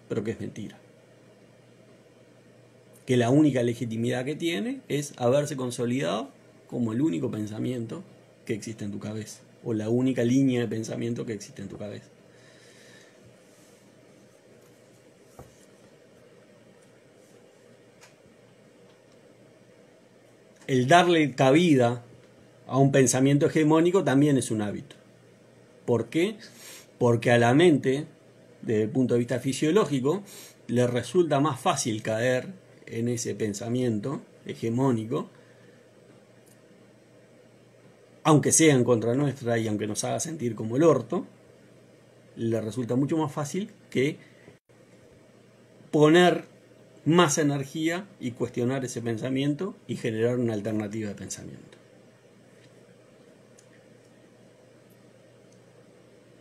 pero que es mentira. Que la única legitimidad que tiene es haberse consolidado como el único pensamiento que existe en tu cabeza, o la única línea de pensamiento que existe en tu cabeza. El darle cabida a un pensamiento hegemónico también es un hábito. ¿Por qué? Porque a la mente, desde el punto de vista fisiológico, le resulta más fácil caer en ese pensamiento hegemónico, aunque sea en contra nuestra y aunque nos haga sentir como el orto, le resulta mucho más fácil que poner más energía y cuestionar ese pensamiento y generar una alternativa de pensamiento.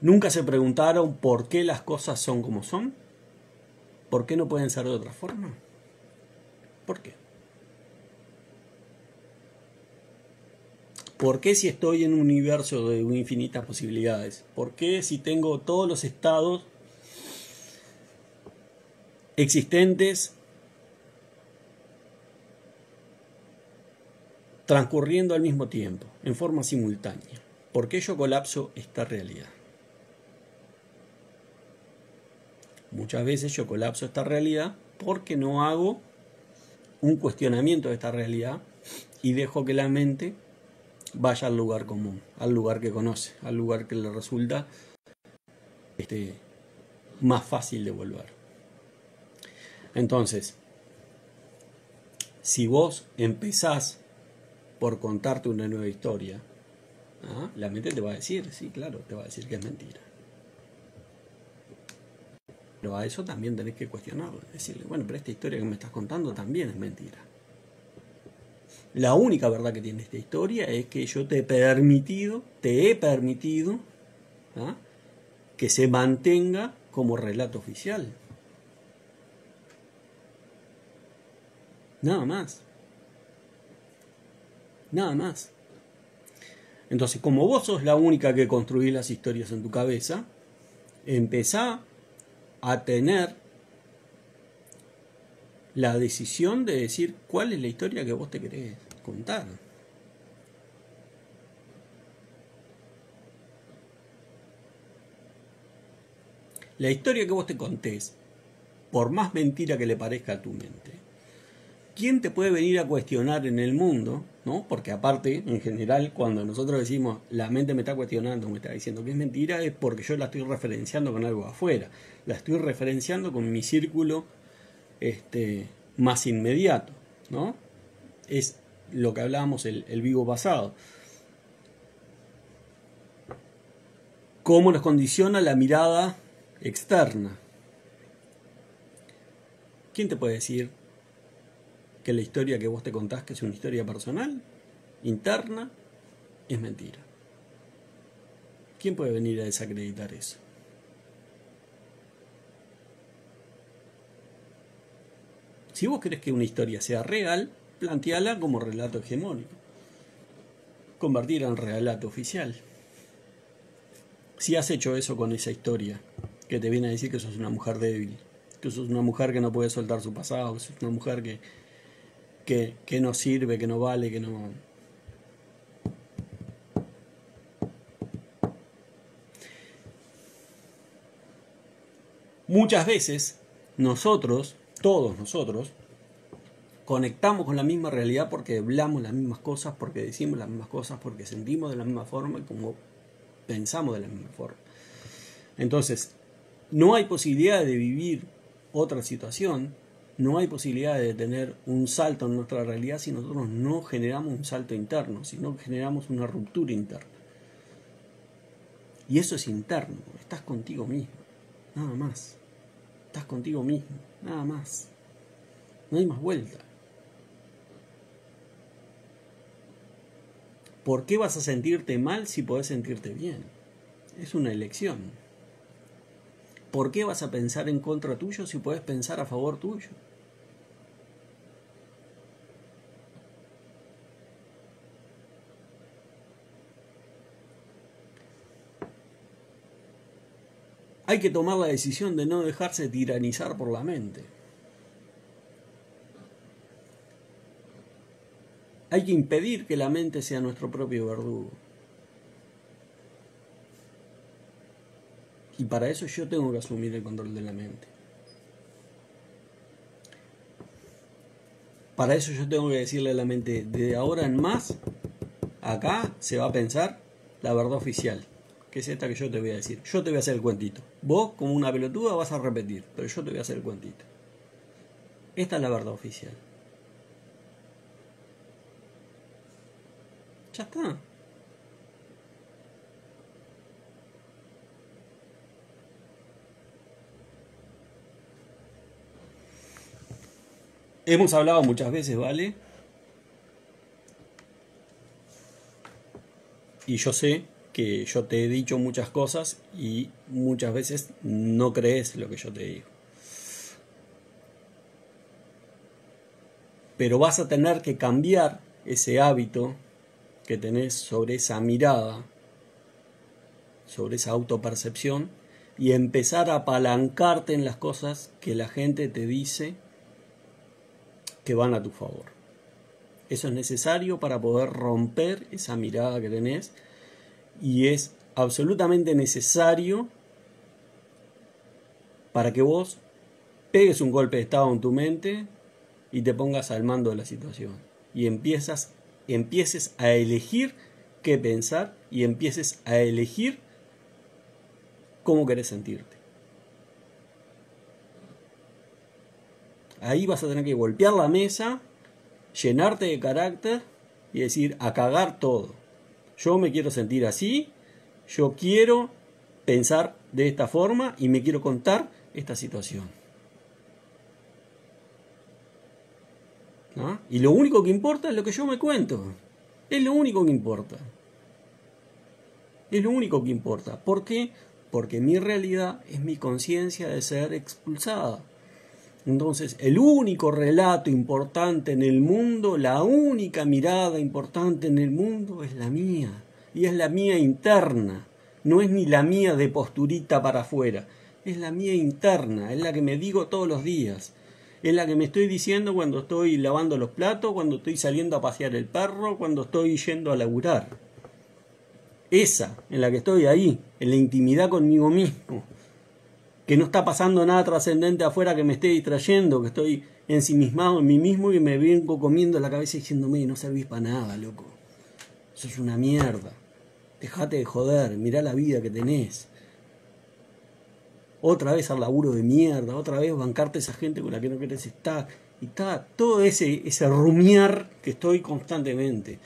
¿Nunca se preguntaron por qué las cosas son como son? ¿Por qué no pueden ser de otra forma? ¿Por qué? ¿Por qué si estoy en un universo de infinitas posibilidades? ¿Por qué si tengo todos los estados existentes transcurriendo al mismo tiempo, en forma simultánea? ¿Por qué yo colapso esta realidad? Muchas veces yo colapso esta realidad porque no hago un cuestionamiento de esta realidad y dejo que la mente vaya al lugar común, al lugar que conoce, al lugar que le resulta más fácil de volver. Entonces, si vos empezás por contarte una nueva historia, la mente te va a decir, sí, claro, te va a decir que es mentira. Pero a eso también tenés que cuestionarlo, decirle, bueno, pero esta historia que me estás contando también es mentira. La única verdad que tiene esta historia es que yo te he permitido que se mantenga como relato oficial. Nada más. Nada más. Entonces, como vos sos la única que construís las historias en tu cabeza, empezá a tener la decisión de decir cuál es la historia que vos te querés contar. La historia que vos te contés, por más mentira que le parezca a tu mente, ¿quién te puede venir a cuestionar en el mundo? ¿No? Porque aparte, en general, cuando nosotros decimos la mente me está cuestionando, me está diciendo que es mentira, es porque yo la estoy referenciando con algo afuera. La estoy referenciando con mi círculo más inmediato, ¿no? Es lo que hablábamos el vivo pasado. ¿Cómo nos condiciona la mirada externa? ¿Quién te puede decir que la historia que vos te contás, que es una historia personal, interna, es mentira? ¿Quién puede venir a desacreditar eso? Si vos querés que una historia sea real, planteala como relato hegemónico. Convertirla en relato oficial. Si has hecho eso con esa historia, que te viene a decir que sos una mujer débil, que sos una mujer que no puede soltar su pasado, que sos una mujer que no sirve, que no vale, que no... Muchas veces nosotros, todos nosotros, conectamos con la misma realidad porque hablamos las mismas cosas, porque decimos las mismas cosas, porque sentimos de la misma forma y como pensamos de la misma forma. Entonces, no hay posibilidad de vivir otra situación, no hay posibilidad de tener un salto en nuestra realidad si nosotros no generamos un salto interno, si no generamos una ruptura interna. Y eso es interno, estás contigo mismo, nada más. Estás contigo mismo, nada más. No hay más vuelta. ¿Por qué vas a sentirte mal si podés sentirte bien? Es una elección. ¿Por qué vas a pensar en contra tuyo si podés pensar a favor tuyo? Hay que tomar la decisión de no dejarse tiranizar por la mente. Hay que impedir que la mente sea nuestro propio verdugo. Y para eso yo tengo que asumir el control de la mente. Para eso yo tengo que decirle a la mente, de ahora en más, acá se va a pensar la verdad oficial, que es esta que yo te voy a decir. Yo te voy a hacer el cuentito. Vos, como una pelotuda, vas a repetir, pero yo te voy a hacer el cuentito. Esta es la verdad oficial. Ya está. Hemos hablado muchas veces, ¿vale? Y yo sé que yo te he dicho muchas cosas y muchas veces no crees lo que yo te digo. Pero vas a tener que cambiar ese hábito que tenés sobre esa mirada, sobre esa autopercepción, y empezar a apalancarte en las cosas que la gente te dice que van a tu favor. Eso es necesario para poder romper esa mirada que tenés, y es absolutamente necesario para que vos pegues un golpe de estado en tu mente y te pongas al mando de la situación y empieces a elegir qué pensar y empieces a elegir cómo querés sentirte. Ahí vas a tener que golpear la mesa, llenarte de carácter y decir, a cagar todo. Yo me quiero sentir así, yo quiero pensar de esta forma y me quiero contar esta situación. ¿No? Y lo único que importa es lo que yo me cuento. Es lo único que importa. Es lo único que importa. ¿Por qué? Porque mi realidad es mi conciencia de ser expulsada. Entonces, el único relato importante en el mundo, la única mirada importante en el mundo es la mía. Y es la mía interna. No es ni la mía de posturita para afuera. Es la mía interna. Es la que me digo todos los días. Es la que me estoy diciendo cuando estoy lavando los platos, cuando estoy saliendo a pasear el perro, cuando estoy yendo a laburar. Esa, en la que estoy ahí, en la intimidad conmigo mismo. Que no está pasando nada trascendente afuera que me esté distrayendo, que estoy ensimismado en mí mismo y me vengo comiendo la cabeza diciéndome, no servís para nada, loco. Sos una mierda. Dejate de joder, mirá la vida que tenés. Otra vez al laburo de mierda, otra vez bancarte a esa gente con la que no querés estar. Y está todo ese rumiar que estoy constantemente.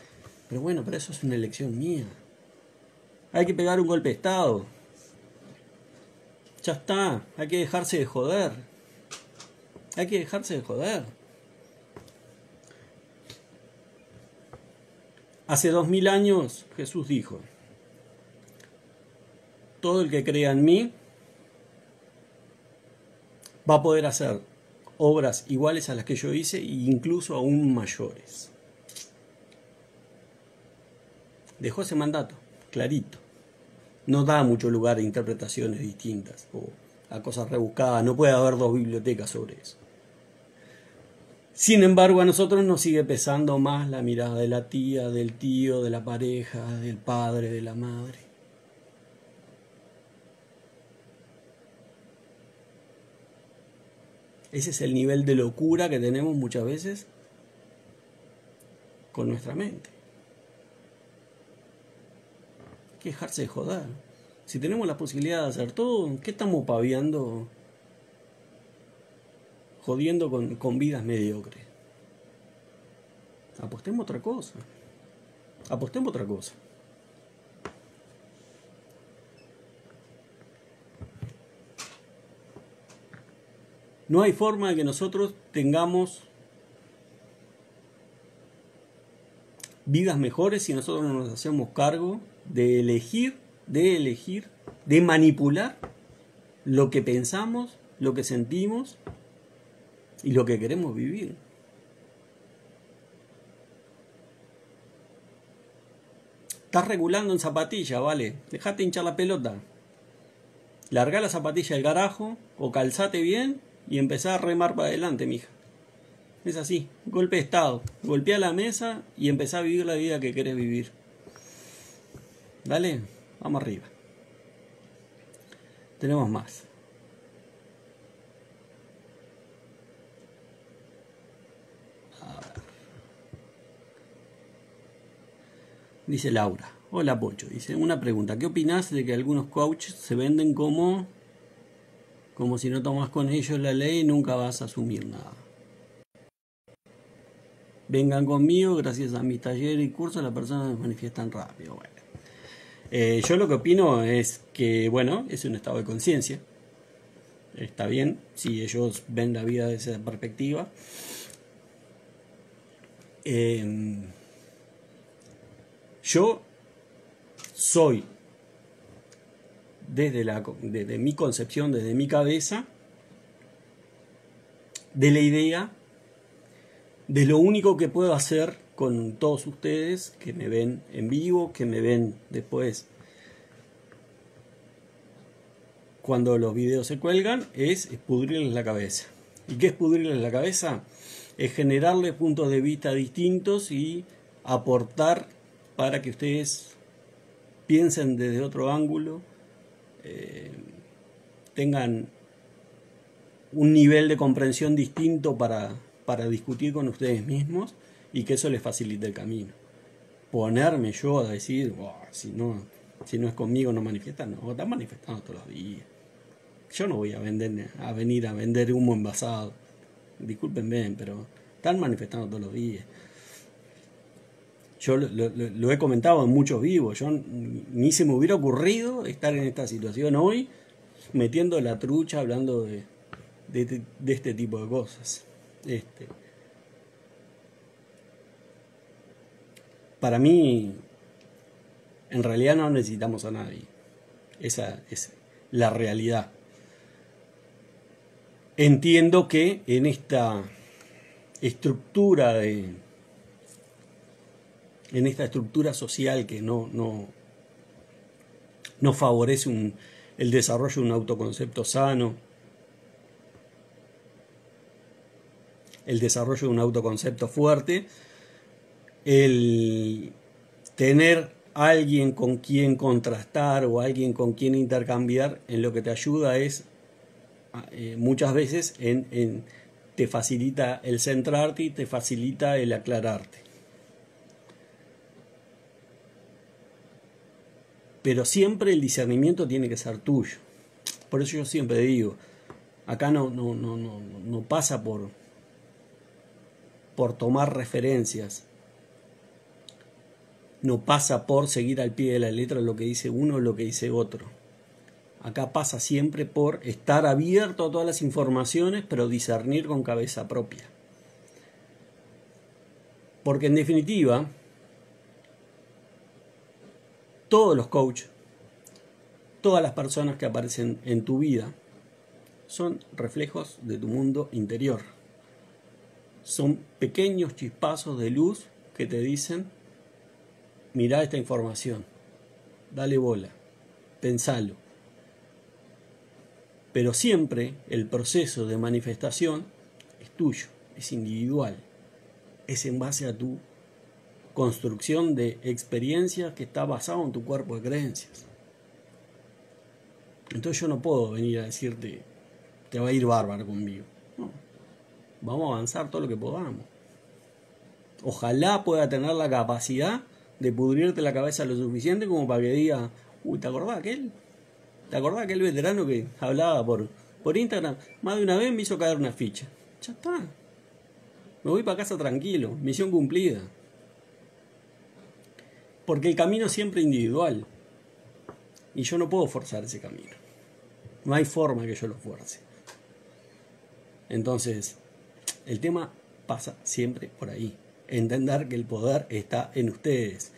Pero bueno, pero eso es una elección mía. Hay que pegar un golpe de estado. Ya está, hay que dejarse de joder. Hay que dejarse de joder. Hace 2000 años Jesús dijo, todo el que crea en mí va a poder hacer obras iguales a las que yo hice e incluso aún mayores. Dejó ese mandato, clarito. No da mucho lugar a interpretaciones distintas o a cosas rebuscadas. No puede haber dos bibliotecas sobre eso. Sin embargo, a nosotros nos sigue pesando más la mirada de la tía, del tío, de la pareja, del padre, de la madre. Ese es el nivel de locura que tenemos muchas veces con nuestra mente. Hay que dejarse de joder. Si tenemos la posibilidad de hacer todo, ¿qué estamos paviando? Jodiendo con vidas mediocres. Apostemos otra cosa. Apostemos otra cosa. No hay forma de que nosotros tengamos vidas mejores si nosotros no nos hacemos cargo de elegir, de manipular lo que pensamos, lo que sentimos y lo que queremos vivir. Estás regulando en zapatilla, ¿vale? Dejate hinchar la pelota. Largá la zapatilla del carajo o calzate bien y empezá a remar para adelante, mija. Es así, golpe de estado. Golpea la mesa y empezá a vivir la vida que querés vivir. Dale, vamos arriba. Tenemos más. Dice Laura. Hola Pocho. Dice, una pregunta. ¿Qué opinás de que algunos coaches se venden como si no tomas con ellos la ley nunca vas a asumir nada? Vengan conmigo, gracias a mis talleres y cursos las personas se manifiestan rápido. Bueno. Yo lo que opino es que, bueno, es un estado de conciencia. Está bien, si ellos ven la vida desde esa perspectiva. Yo soy, desde mi concepción, desde mi cabeza, de la idea de lo único que puedo hacer con todos ustedes que me ven en vivo, que me ven después cuando los videos se cuelgan, es pudrirles la cabeza. ¿Y qué es pudrirles la cabeza? Es generarles puntos de vista distintos y aportar para que ustedes piensen desde otro ángulo, tengan un nivel de comprensión distinto para discutir con ustedes mismos y que eso les facilite el camino. Ponerme yo a decir, si no es conmigo no manifiestan, no, están manifestando todos los días. Yo no voy a venir a vender humo envasado. Discúlpenme, pero están manifestando todos los días. Yo lo he comentado en muchos vivos. Yo ni se me hubiera ocurrido estar en esta situación hoy, metiendo la trucha, hablando de este tipo de cosas. Para mí, en realidad no necesitamos a nadie. Esa es la realidad. Entiendo que en esta estructura social que no favorece el desarrollo de un autoconcepto sano, el desarrollo de un autoconcepto fuerte, el tener alguien con quien contrastar o alguien con quien intercambiar, en lo que te ayuda es muchas veces te facilita el centrarte y te facilita el aclararte. Pero siempre el discernimiento tiene que ser tuyo. Por eso yo siempre digo, acá no pasa por tomar referencias. No pasa por seguir al pie de la letra lo que dice uno o lo que dice otro. Acá pasa siempre por estar abierto a todas las informaciones, pero discernir con cabeza propia. Porque en definitiva, todos los coaches, todas las personas que aparecen en tu vida, son reflejos de tu mundo interior. Son pequeños chispazos de luz que te dicen, mirá esta información, dale bola, pensalo. Pero siempre el proceso de manifestación es tuyo, es individual, es en base a tu construcción de experiencias que está basado en tu cuerpo de creencias. Entonces yo no puedo venir a decirte, te va a ir bárbaro conmigo. No, vamos a avanzar todo lo que podamos. Ojalá pueda tener la capacidad de pudrirte la cabeza lo suficiente como para que diga, ¿te acordás aquel? ¿Te acordás aquel veterano que hablaba por Instagram? Más de una vez me hizo caer una ficha. Ya está. Me voy para casa tranquilo. Misión cumplida. Porque el camino es siempre individual. Y yo no puedo forzar ese camino. No hay forma que yo lo fuerce. Entonces, el tema pasa siempre por ahí. Entender que el poder está en ustedes.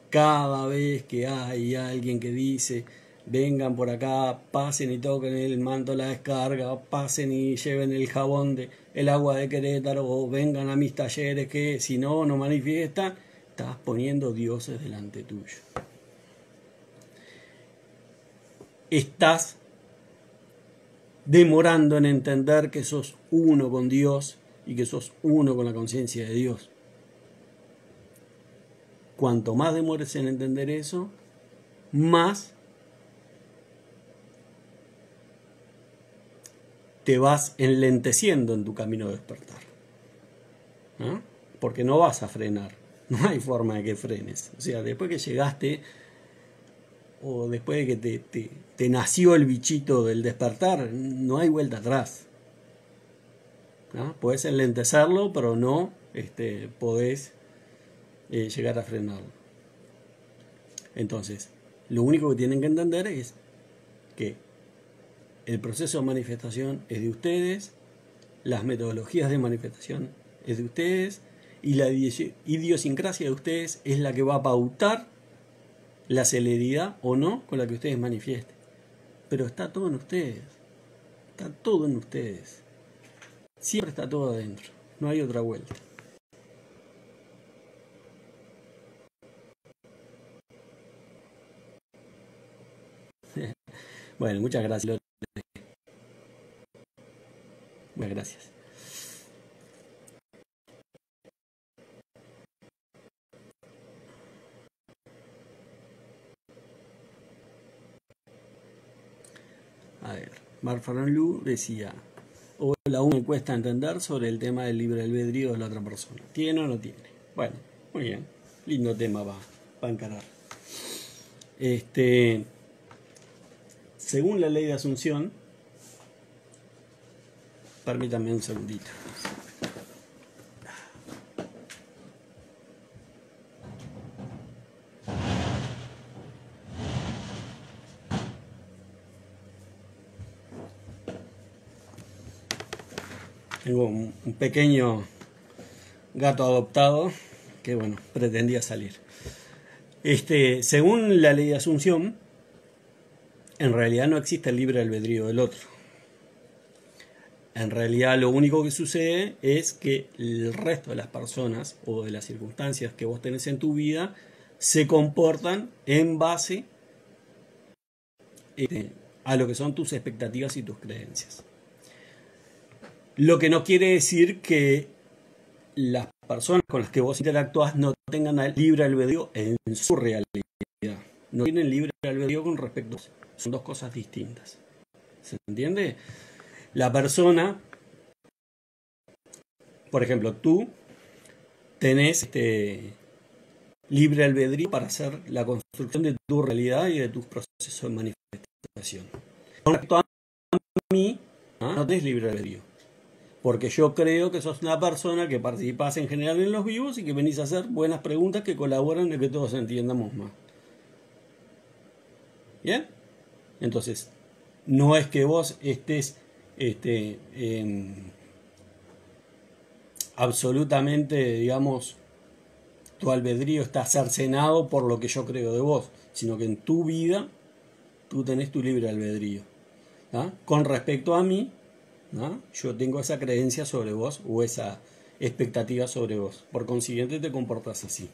Cada vez que hay alguien que dice, vengan por acá, pasen y toquen el manto de la descarga, pasen y lleven el jabón el agua de Querétaro, o vengan a mis talleres que si no manifiestan, estás poniendo dioses delante tuyo. Estás demorando en entender que sos uno con Dios y que sos uno con la conciencia de Dios. Cuanto más demores en entender eso, más te vas enlenteciendo en tu camino de despertar. ¿No? Porque no vas a frenar. No hay forma de que frenes. O sea, después que llegaste o después de que te nació el bichito del despertar, no hay vuelta atrás. ¿No? Podés enlentecerlo, pero no podés llegar a frenarlo. Entonces, lo único que tienen que entender es que el proceso de manifestación es de ustedes, las metodologías de manifestación es de ustedes, y la idiosincrasia de ustedes es la que va a pautar la celeridad o no con la que ustedes manifiesten. Pero está todo en ustedes. Está todo en ustedes. Siempre está todo adentro. No hay otra vuelta. Bueno, muchas gracias. Muchas gracias. A ver, Marfaron Lu decía: hola, me cuesta entender sobre el tema del libre albedrío de la otra persona. ¿Tiene o no tiene? Bueno, muy bien. Lindo tema para encarar. Según la ley de Asunción, permítanme un segundito. Tengo un pequeño gato adoptado que, bueno, pretendía salir. Según la ley de Asunción, en realidad no existe el libre albedrío del otro. En realidad lo único que sucede es que el resto de las personas o de las circunstancias que vos tenés en tu vida se comportan en base a lo que son tus expectativas y tus creencias. Lo que no quiere decir que las personas con las que vos interactúas no tengan libre albedrío en su realidad. No tienen libre albedrío con respecto a eso. Son dos cosas distintas. ¿Se entiende? La persona, por ejemplo, tú tenés libre albedrío para hacer la construcción de tu realidad y de tus procesos de manifestación. Con respecto a mí, no tenés libre albedrío. Porque yo creo que sos una persona que participás en general en los vivos y que venís a hacer buenas preguntas que colaboran en que todos entendamos más. ¿Bien? Entonces, no es que vos estés absolutamente, digamos, tu albedrío está cercenado por lo que yo creo de vos, sino que en tu vida tú tenés tu libre albedrío. ¿Ah? Con respecto a mí, ¿no? Yo tengo esa creencia sobre vos o esa expectativa sobre vos. Por consiguiente te comportas así.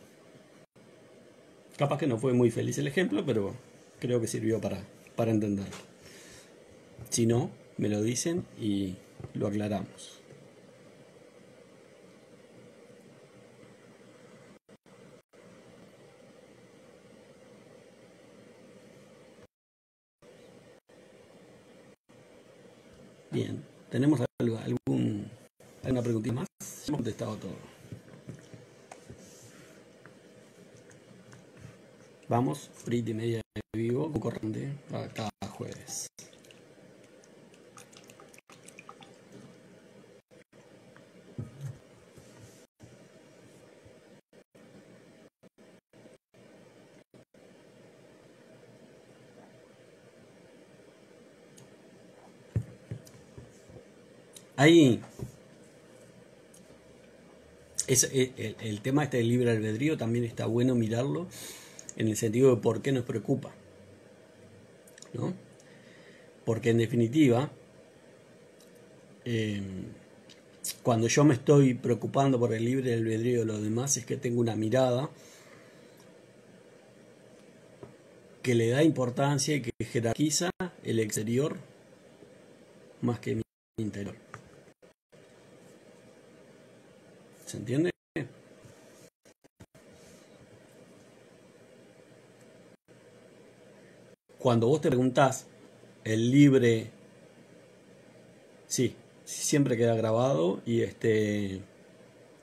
Capaz que no fue muy feliz el ejemplo, pero creo que sirvió para entenderlo. Si no, me lo dicen y lo aclaramos. Bien, ¿tenemos alguna preguntita más? Hemos contestado todo. Vamos, Pretty Media de vivo, corriente a cada jueves. Ahí el tema del libre albedrío también está bueno mirarlo en el sentido de por qué nos preocupa, ¿no? Porque en definitiva, cuando yo me estoy preocupando por el libre albedrío de los demás, es que tengo una mirada que le da importancia y que jerarquiza el exterior más que mi interior. ¿Se entiende? Cuando vos te preguntás el libre, sí, siempre queda grabado y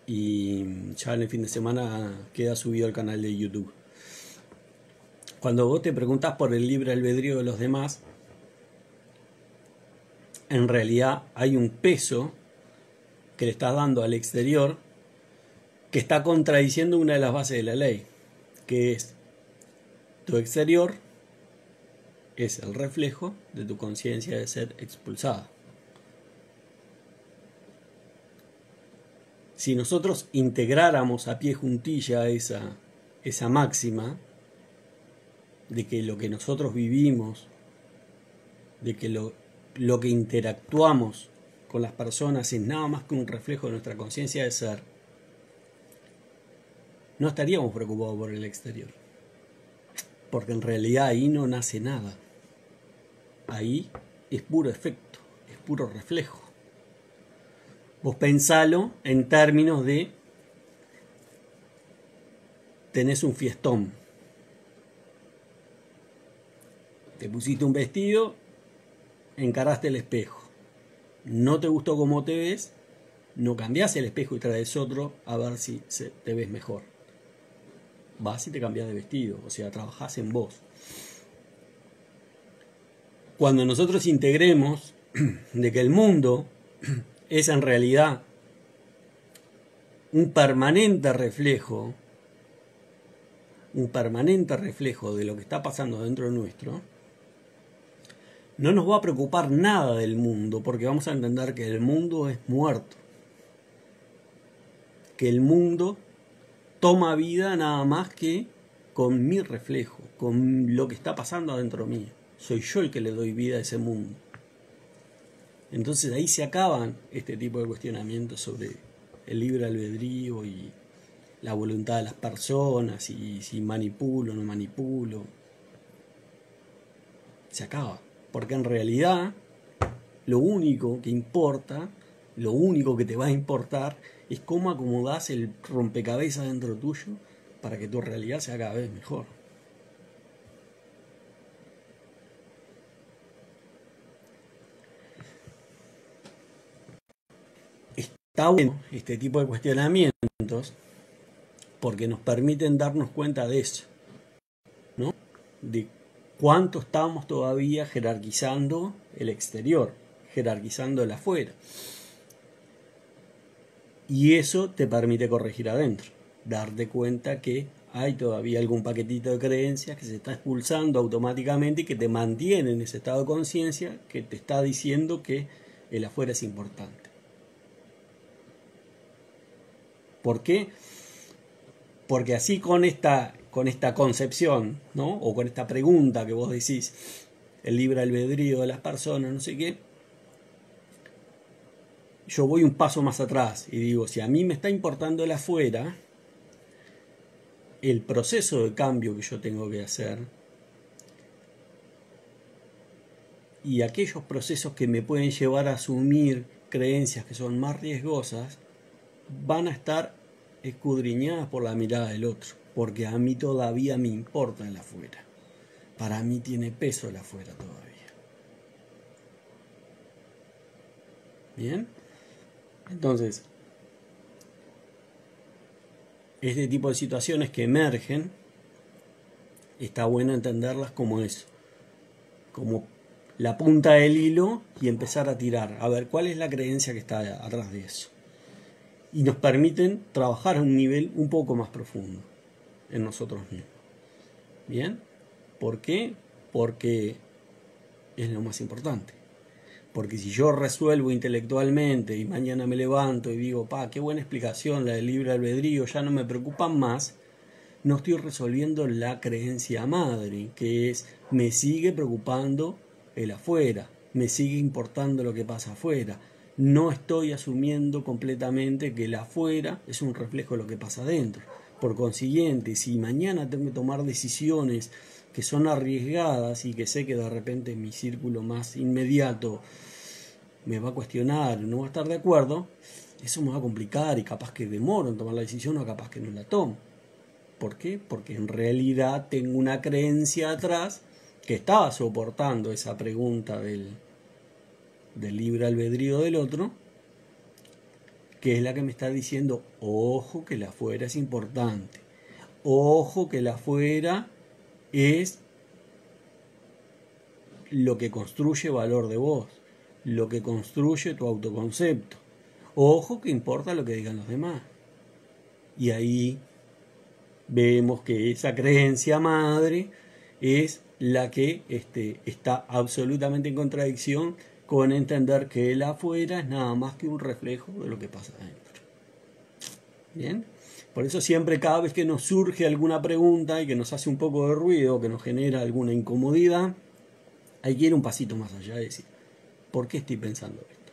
y ya en el fin de semana queda subido al canal de YouTube. Cuando vos te preguntás por el libre albedrío de los demás, en realidad hay un peso que le estás dando al exterior que está contradiciendo una de las bases de la ley, que es tu exterior es el reflejo de tu conciencia de ser expulsada. Si nosotros integráramos a pie juntilla esa máxima de que lo que nosotros vivimos, de que lo que interactuamos con las personas es nada más que un reflejo de nuestra conciencia de ser, no estaríamos preocupados por el exterior, porque en realidad ahí no nace nada, ahí es puro efecto, es puro reflejo. Vos pensalo en términos de tenés un fiestón, te pusiste un vestido, encaraste el espejo, no te gustó cómo te ves, no cambiás el espejo y traes otro a ver si te ves mejor. Vas y te cambiás de vestido, o sea, trabajás en vos. Cuando nosotros integremos de que el mundo es en realidad un permanente reflejo de lo que está pasando dentro nuestro, no nos va a preocupar nada del mundo, porque vamos a entender que el mundo es muerto, que el mundo toma vida nada más que con mi reflejo, con lo que está pasando adentro mío. Soy yo el que le doy vida a ese mundo. Entonces ahí se acaban este tipo de cuestionamientos sobre el libre albedrío y la voluntad de las personas y si manipulo o no manipulo. Se acaba. Porque en realidad lo único que importa, lo único que te va a importar es cómo acomodás el rompecabezas dentro tuyo para que tu realidad sea cada vez mejor. Está bueno este tipo de cuestionamientos porque nos permiten darnos cuenta de eso, ¿no? De cuánto estamos todavía jerarquizando el exterior, jerarquizando el afuera. Y eso te permite corregir adentro, darte cuenta que hay todavía algún paquetito de creencias que se está expulsando automáticamente y que te mantiene en ese estado de conciencia que te está diciendo que el afuera es importante. ¿Por qué? Porque así con esta concepción, ¿no? O con esta pregunta que vos decís, el libre albedrío de las personas, no sé qué, yo voy un paso más atrás y digo, si a mí me está importando el afuera, el proceso de cambio que yo tengo que hacer y aquellos procesos que me pueden llevar a asumir creencias que son más riesgosas, van a estar escudriñadas por la mirada del otro, porque a mí todavía me importa el afuera. Para mí tiene peso el afuera todavía. ¿Bien? Entonces, este tipo de situaciones que emergen, está bueno entenderlas como eso, como la punta del hilo y empezar a tirar, a ver cuál es la creencia que está atrás de eso. Y nos permiten trabajar a un nivel un poco más profundo en nosotros mismos. ¿Bien? ¿Por qué? Porque es lo más importante. Porque si yo resuelvo intelectualmente y mañana me levanto y digo, qué buena explicación la del libre albedrío, ya no me preocupan más, no estoy resolviendo la creencia madre, que es, me sigue preocupando el afuera, me sigue importando lo que pasa afuera. No estoy asumiendo completamente que el afuera es un reflejo de lo que pasa adentro. Por consiguiente, si mañana tengo que tomar decisiones que son arriesgadas y que sé que de repente mi círculo más inmediato me va a cuestionar, no va a estar de acuerdo, eso me va a complicar y capaz que demoro en tomar la decisión o capaz que no la tomo. ¿Por qué? Porque en realidad tengo una creencia atrás que estaba soportando esa pregunta del libre albedrío del otro, que es la que me está diciendo, ojo que la afuera es importante, ojo que la afuera es lo que construye valor de vos, lo que construye tu autoconcepto. Ojo que importa lo que digan los demás. Y ahí vemos que esa creencia madre es la que está absolutamente en contradicción con entender que el afuera es nada más que un reflejo de lo que pasa adentro. ¿Bien? Por eso siempre, cada vez que nos surge alguna pregunta y que nos hace un poco de ruido, que nos genera alguna incomodidad, hay que ir un pasito más allá y decir, ¿por qué estoy pensando esto?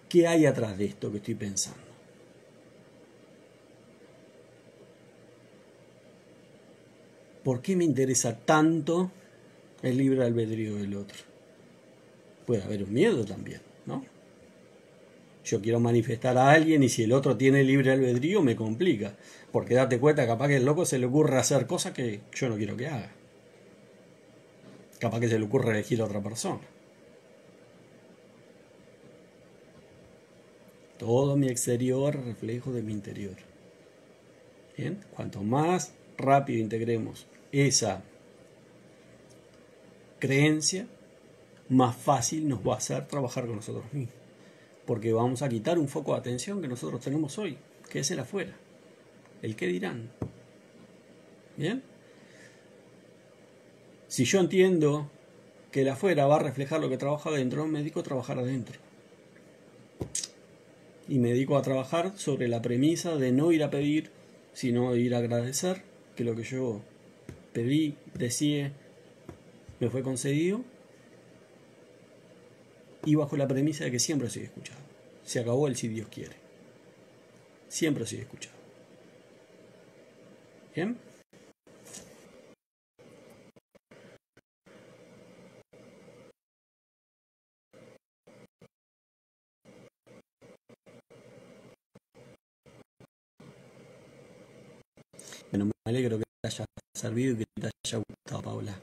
¿Qué hay atrás de esto que estoy pensando? ¿Por qué me interesa tanto el libre albedrío del otro? Puede haber un miedo también, ¿no? Yo quiero manifestar a alguien y si el otro tiene libre albedrío me complica. Porque date cuenta, capaz que el loco se le ocurre hacer cosas que yo no quiero que haga. Capaz que se le ocurre elegir a otra persona. Todo mi exterior es reflejo de mi interior. Bien, cuanto más rápido integremos esa creencia, más fácil nos va a hacer trabajar con nosotros mismos. Porque vamos a quitar un foco de atención que nosotros tenemos hoy, que es el afuera. El qué dirán. ¿Bien? Si yo entiendo que el afuera va a reflejar lo que trabajo adentro, me dedico a trabajar adentro. Y me dedico a trabajar sobre la premisa de no ir a pedir, sino de ir a agradecer que lo que yo pedí, deseé, me fue concedido. Y bajo la premisa de que siempre soy escuchado. Se acabó el si Dios quiere. Siempre soy escuchado. ¿Bien? Bueno, me alegro que te haya servido y que te haya gustado, Paula.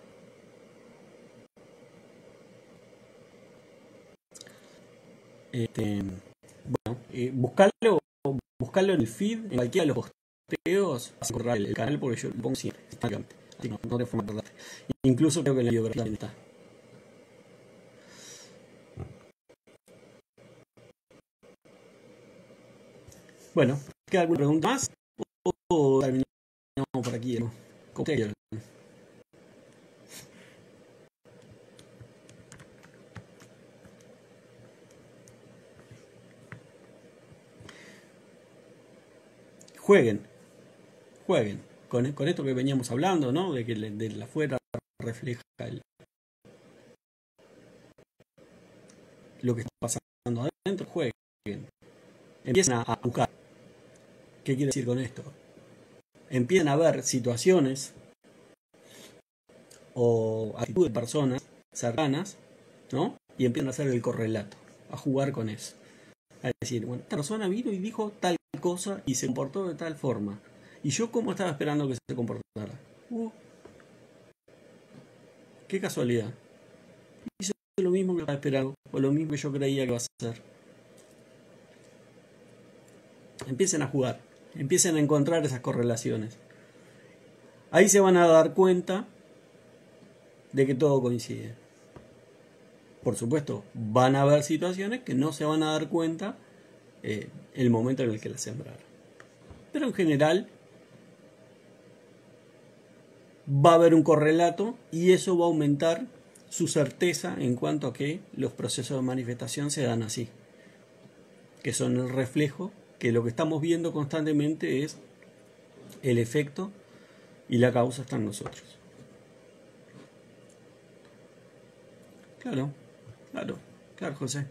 Buscarlo en el feed, en cualquiera de los posteos, vas a encontrar el canal porque yo lo pongo siempre. Así que no te forma perderte. Incluso creo que en la biografía también está. Bueno, ¿queda alguna pregunta más? O terminamos por aquí, ¿no? Como ustedes quieran. Jueguen con esto que veníamos hablando, ¿no? De que de la afuera refleja lo que está pasando adentro. Jueguen, empiezan a buscar. ¿Qué quiere decir con esto? Empiezan a ver situaciones o actitudes de personas cercanas, ¿no? Y empiezan a hacer el correlato, a jugar con eso. A decir, bueno, esta persona vino y dijo tal cosa y se comportó de tal forma. ¿Y yo cómo estaba esperando que se comportara? Qué casualidad. Hizo lo mismo que estaba esperando, o lo mismo que yo creía que iba a hacer. Empiecen a jugar, empiecen a encontrar esas correlaciones. Ahí se van a dar cuenta de que todo coincide. Por supuesto, van a haber situaciones que no se van a dar cuenta el momento en el que las sembraron. Pero en general va a haber un correlato y eso va a aumentar su certeza en cuanto a que los procesos de manifestación se dan así, que son el reflejo, que lo que estamos viendo constantemente es el efecto y la causa está en nosotros. Claro, José.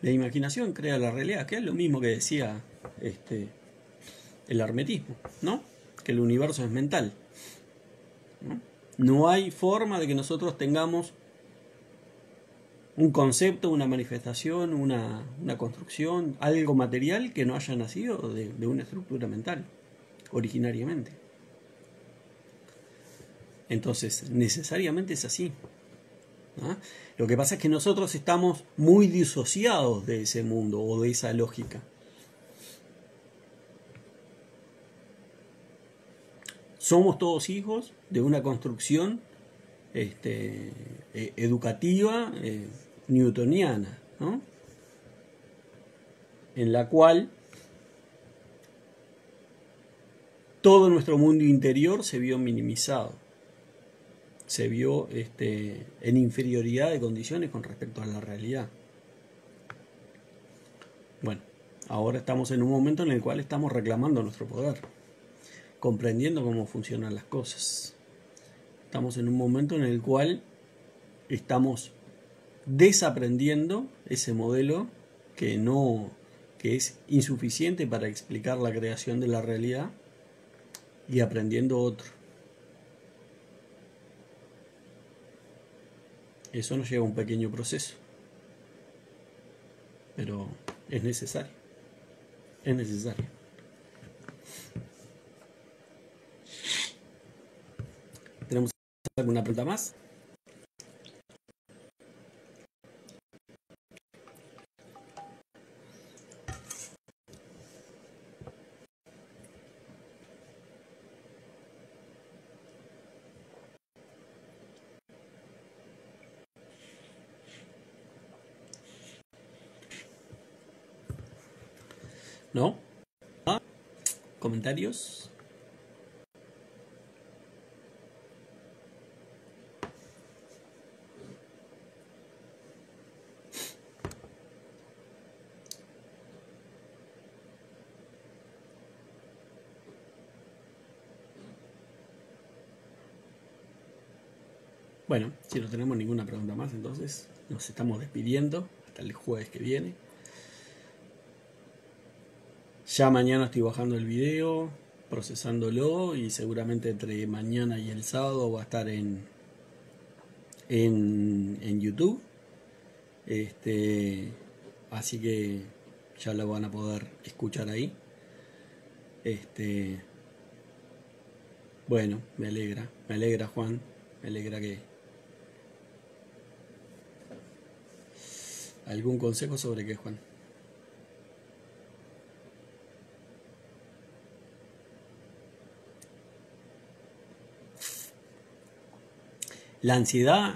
La imaginación crea la realidad, que es lo mismo que decía el hermetismo, ¿no? Que el universo es mental. No hay forma de que nosotros tengamos un concepto, una manifestación, una construcción, algo material que no haya nacido de una estructura mental, originariamente. Entonces, necesariamente es así. ¿no? Lo que pasa es que nosotros estamos muy disociados de ese mundo o de esa lógica. Somos todos hijos de una construcción educativa newtoniana, ¿no? En la cual todo nuestro mundo interior se vio minimizado, se vio en inferioridad de condiciones con respecto a la realidad. Bueno, ahora estamos en un momento en el cual estamos reclamando nuestro poder, comprendiendo cómo funcionan las cosas. Estamos en un momento en el cual estamos desaprendiendo ese modelo que es insuficiente para explicar la creación de la realidad y aprendiendo otro. Eso nos lleva a un pequeño proceso, pero es necesario. Es necesario. ¿Tenemos alguna pregunta más? ¿No? ¿Comentarios? Bueno, si no tenemos ninguna pregunta más, entonces nos estamos despidiendo hasta el jueves que viene. Ya mañana estoy bajando el video, procesándolo, y seguramente entre mañana y el sábado va a estar en YouTube. Así que ya lo van a poder escuchar ahí. Bueno, me alegra Juan, me alegra que... ¿Algún consejo sobre qué, Juan? La ansiedad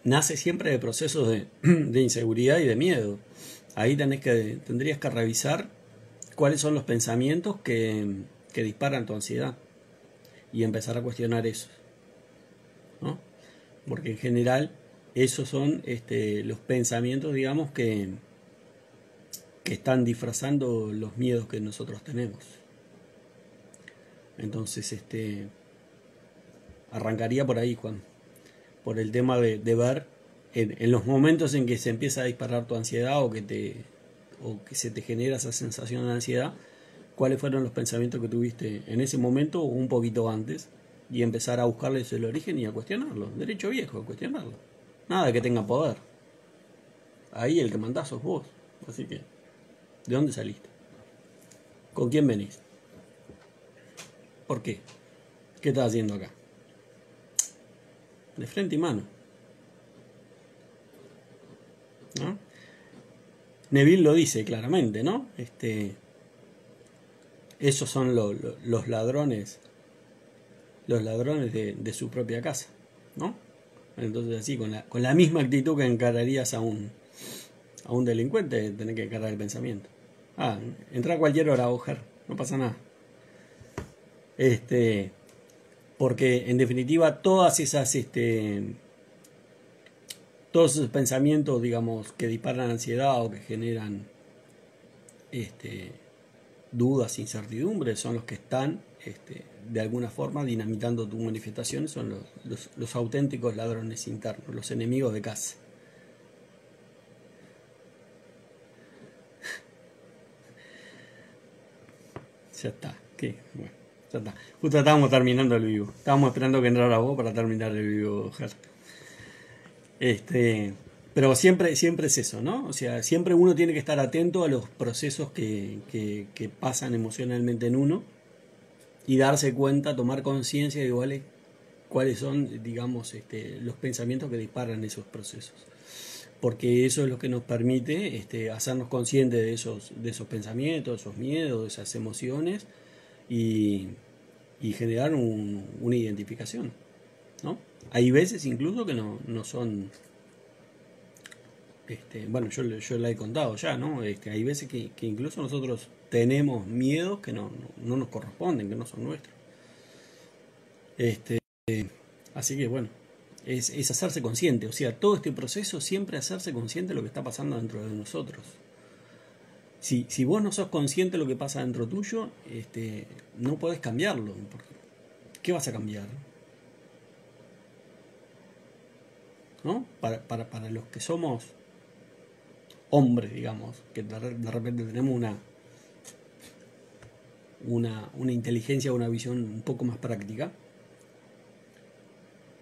nace siempre de procesos de inseguridad y de miedo. Ahí tendrías que revisar cuáles son los pensamientos que disparan tu ansiedad y empezar a cuestionar eso, ¿no? Porque en general esos son los pensamientos, digamos, que están disfrazando los miedos que nosotros tenemos. Entonces, arrancaría por ahí, Juan, por el tema de ver en los momentos en que se empieza a disparar tu ansiedad o que se te genera esa sensación de ansiedad, cuáles fueron los pensamientos que tuviste en ese momento o un poquito antes, y empezar a buscarles el origen y a cuestionarlo. Derecho viejo, a cuestionarlo. Nada que tenga poder. Ahí el que mandás sos vos. Así que, ¿de dónde saliste? ¿Con quién venís? ¿Por qué? ¿Qué estás haciendo acá? De frente y mano, ¿no? Neville lo dice claramente, ¿no? Esos son los ladrones de su propia casa, ¿no? Entonces así, con la misma actitud que encararías a un delincuente, tenés que encarar el pensamiento. Entra a cualquier hora, Ojer, no pasa nada. Porque en definitiva todos esos pensamientos, digamos, que disparan ansiedad o que generan dudas, incertidumbres, son los que están de alguna forma dinamitando tus manifestaciones, son los auténticos ladrones internos, los enemigos de casa. Ya está, ¿qué? Bueno, ya está. Justo estábamos terminando el vivo. Estábamos esperando que entrara vos para terminar el vivo, Ger. Pero siempre es eso, ¿no? O sea, siempre uno tiene que estar atento a los procesos que pasan emocionalmente en uno y darse cuenta, tomar conciencia de, vale, cuáles son, digamos, los pensamientos que disparan esos procesos. Porque eso es lo que nos permite hacernos conscientes de esos pensamientos, esos miedos, esas emociones y generar una identificación, ¿no? Hay veces incluso que no son, bueno, yo la he contado ya, ¿no? Hay veces que incluso nosotros tenemos miedos que no nos corresponden, que no son nuestros. Así que bueno, es hacerse consciente, o sea, todo este proceso siempre hacerse consciente de lo que está pasando dentro de nosotros. Si vos no sos consciente de lo que pasa dentro tuyo, no podés cambiarlo. ¿Qué vas a cambiar? ¿No? Para los que somos hombres, digamos, que de repente tenemos una inteligencia, una visión un poco más práctica.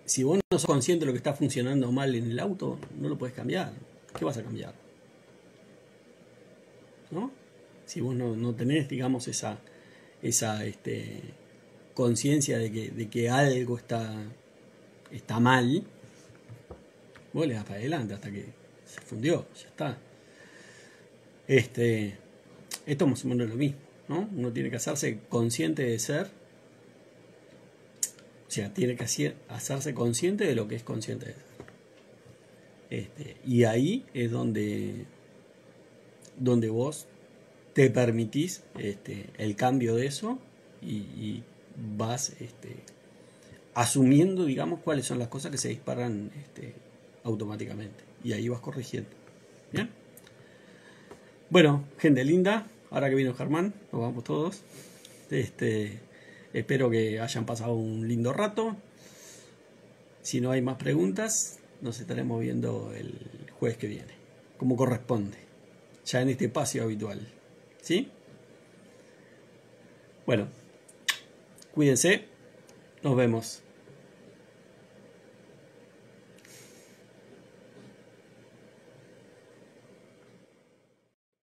Si vos no sos consciente de lo que está funcionando mal en el auto, no lo podés cambiar. ¿Qué vas a cambiar? ¿No? Si vos no tenés, digamos, esa conciencia de que algo está mal, vos le das para adelante hasta que se fundió, ya está. Esto es más o menos lo mismo, ¿no? Uno tiene que hacerse consciente de ser, o sea, tiene que hacerse consciente de lo que es consciente de ser. Y ahí es donde vos te permitís el cambio de eso y vas asumiendo, digamos, cuáles son las cosas que se disparan automáticamente. Y ahí vas corrigiendo. ¿Bien? Bueno, gente linda, ahora que vino Germán, nos vamos todos. Espero que hayan pasado un lindo rato. Si no hay más preguntas, nos estaremos viendo el jueves que viene, como corresponde, ya en este espacio habitual. ¿Sí? Bueno, cuídense, nos vemos.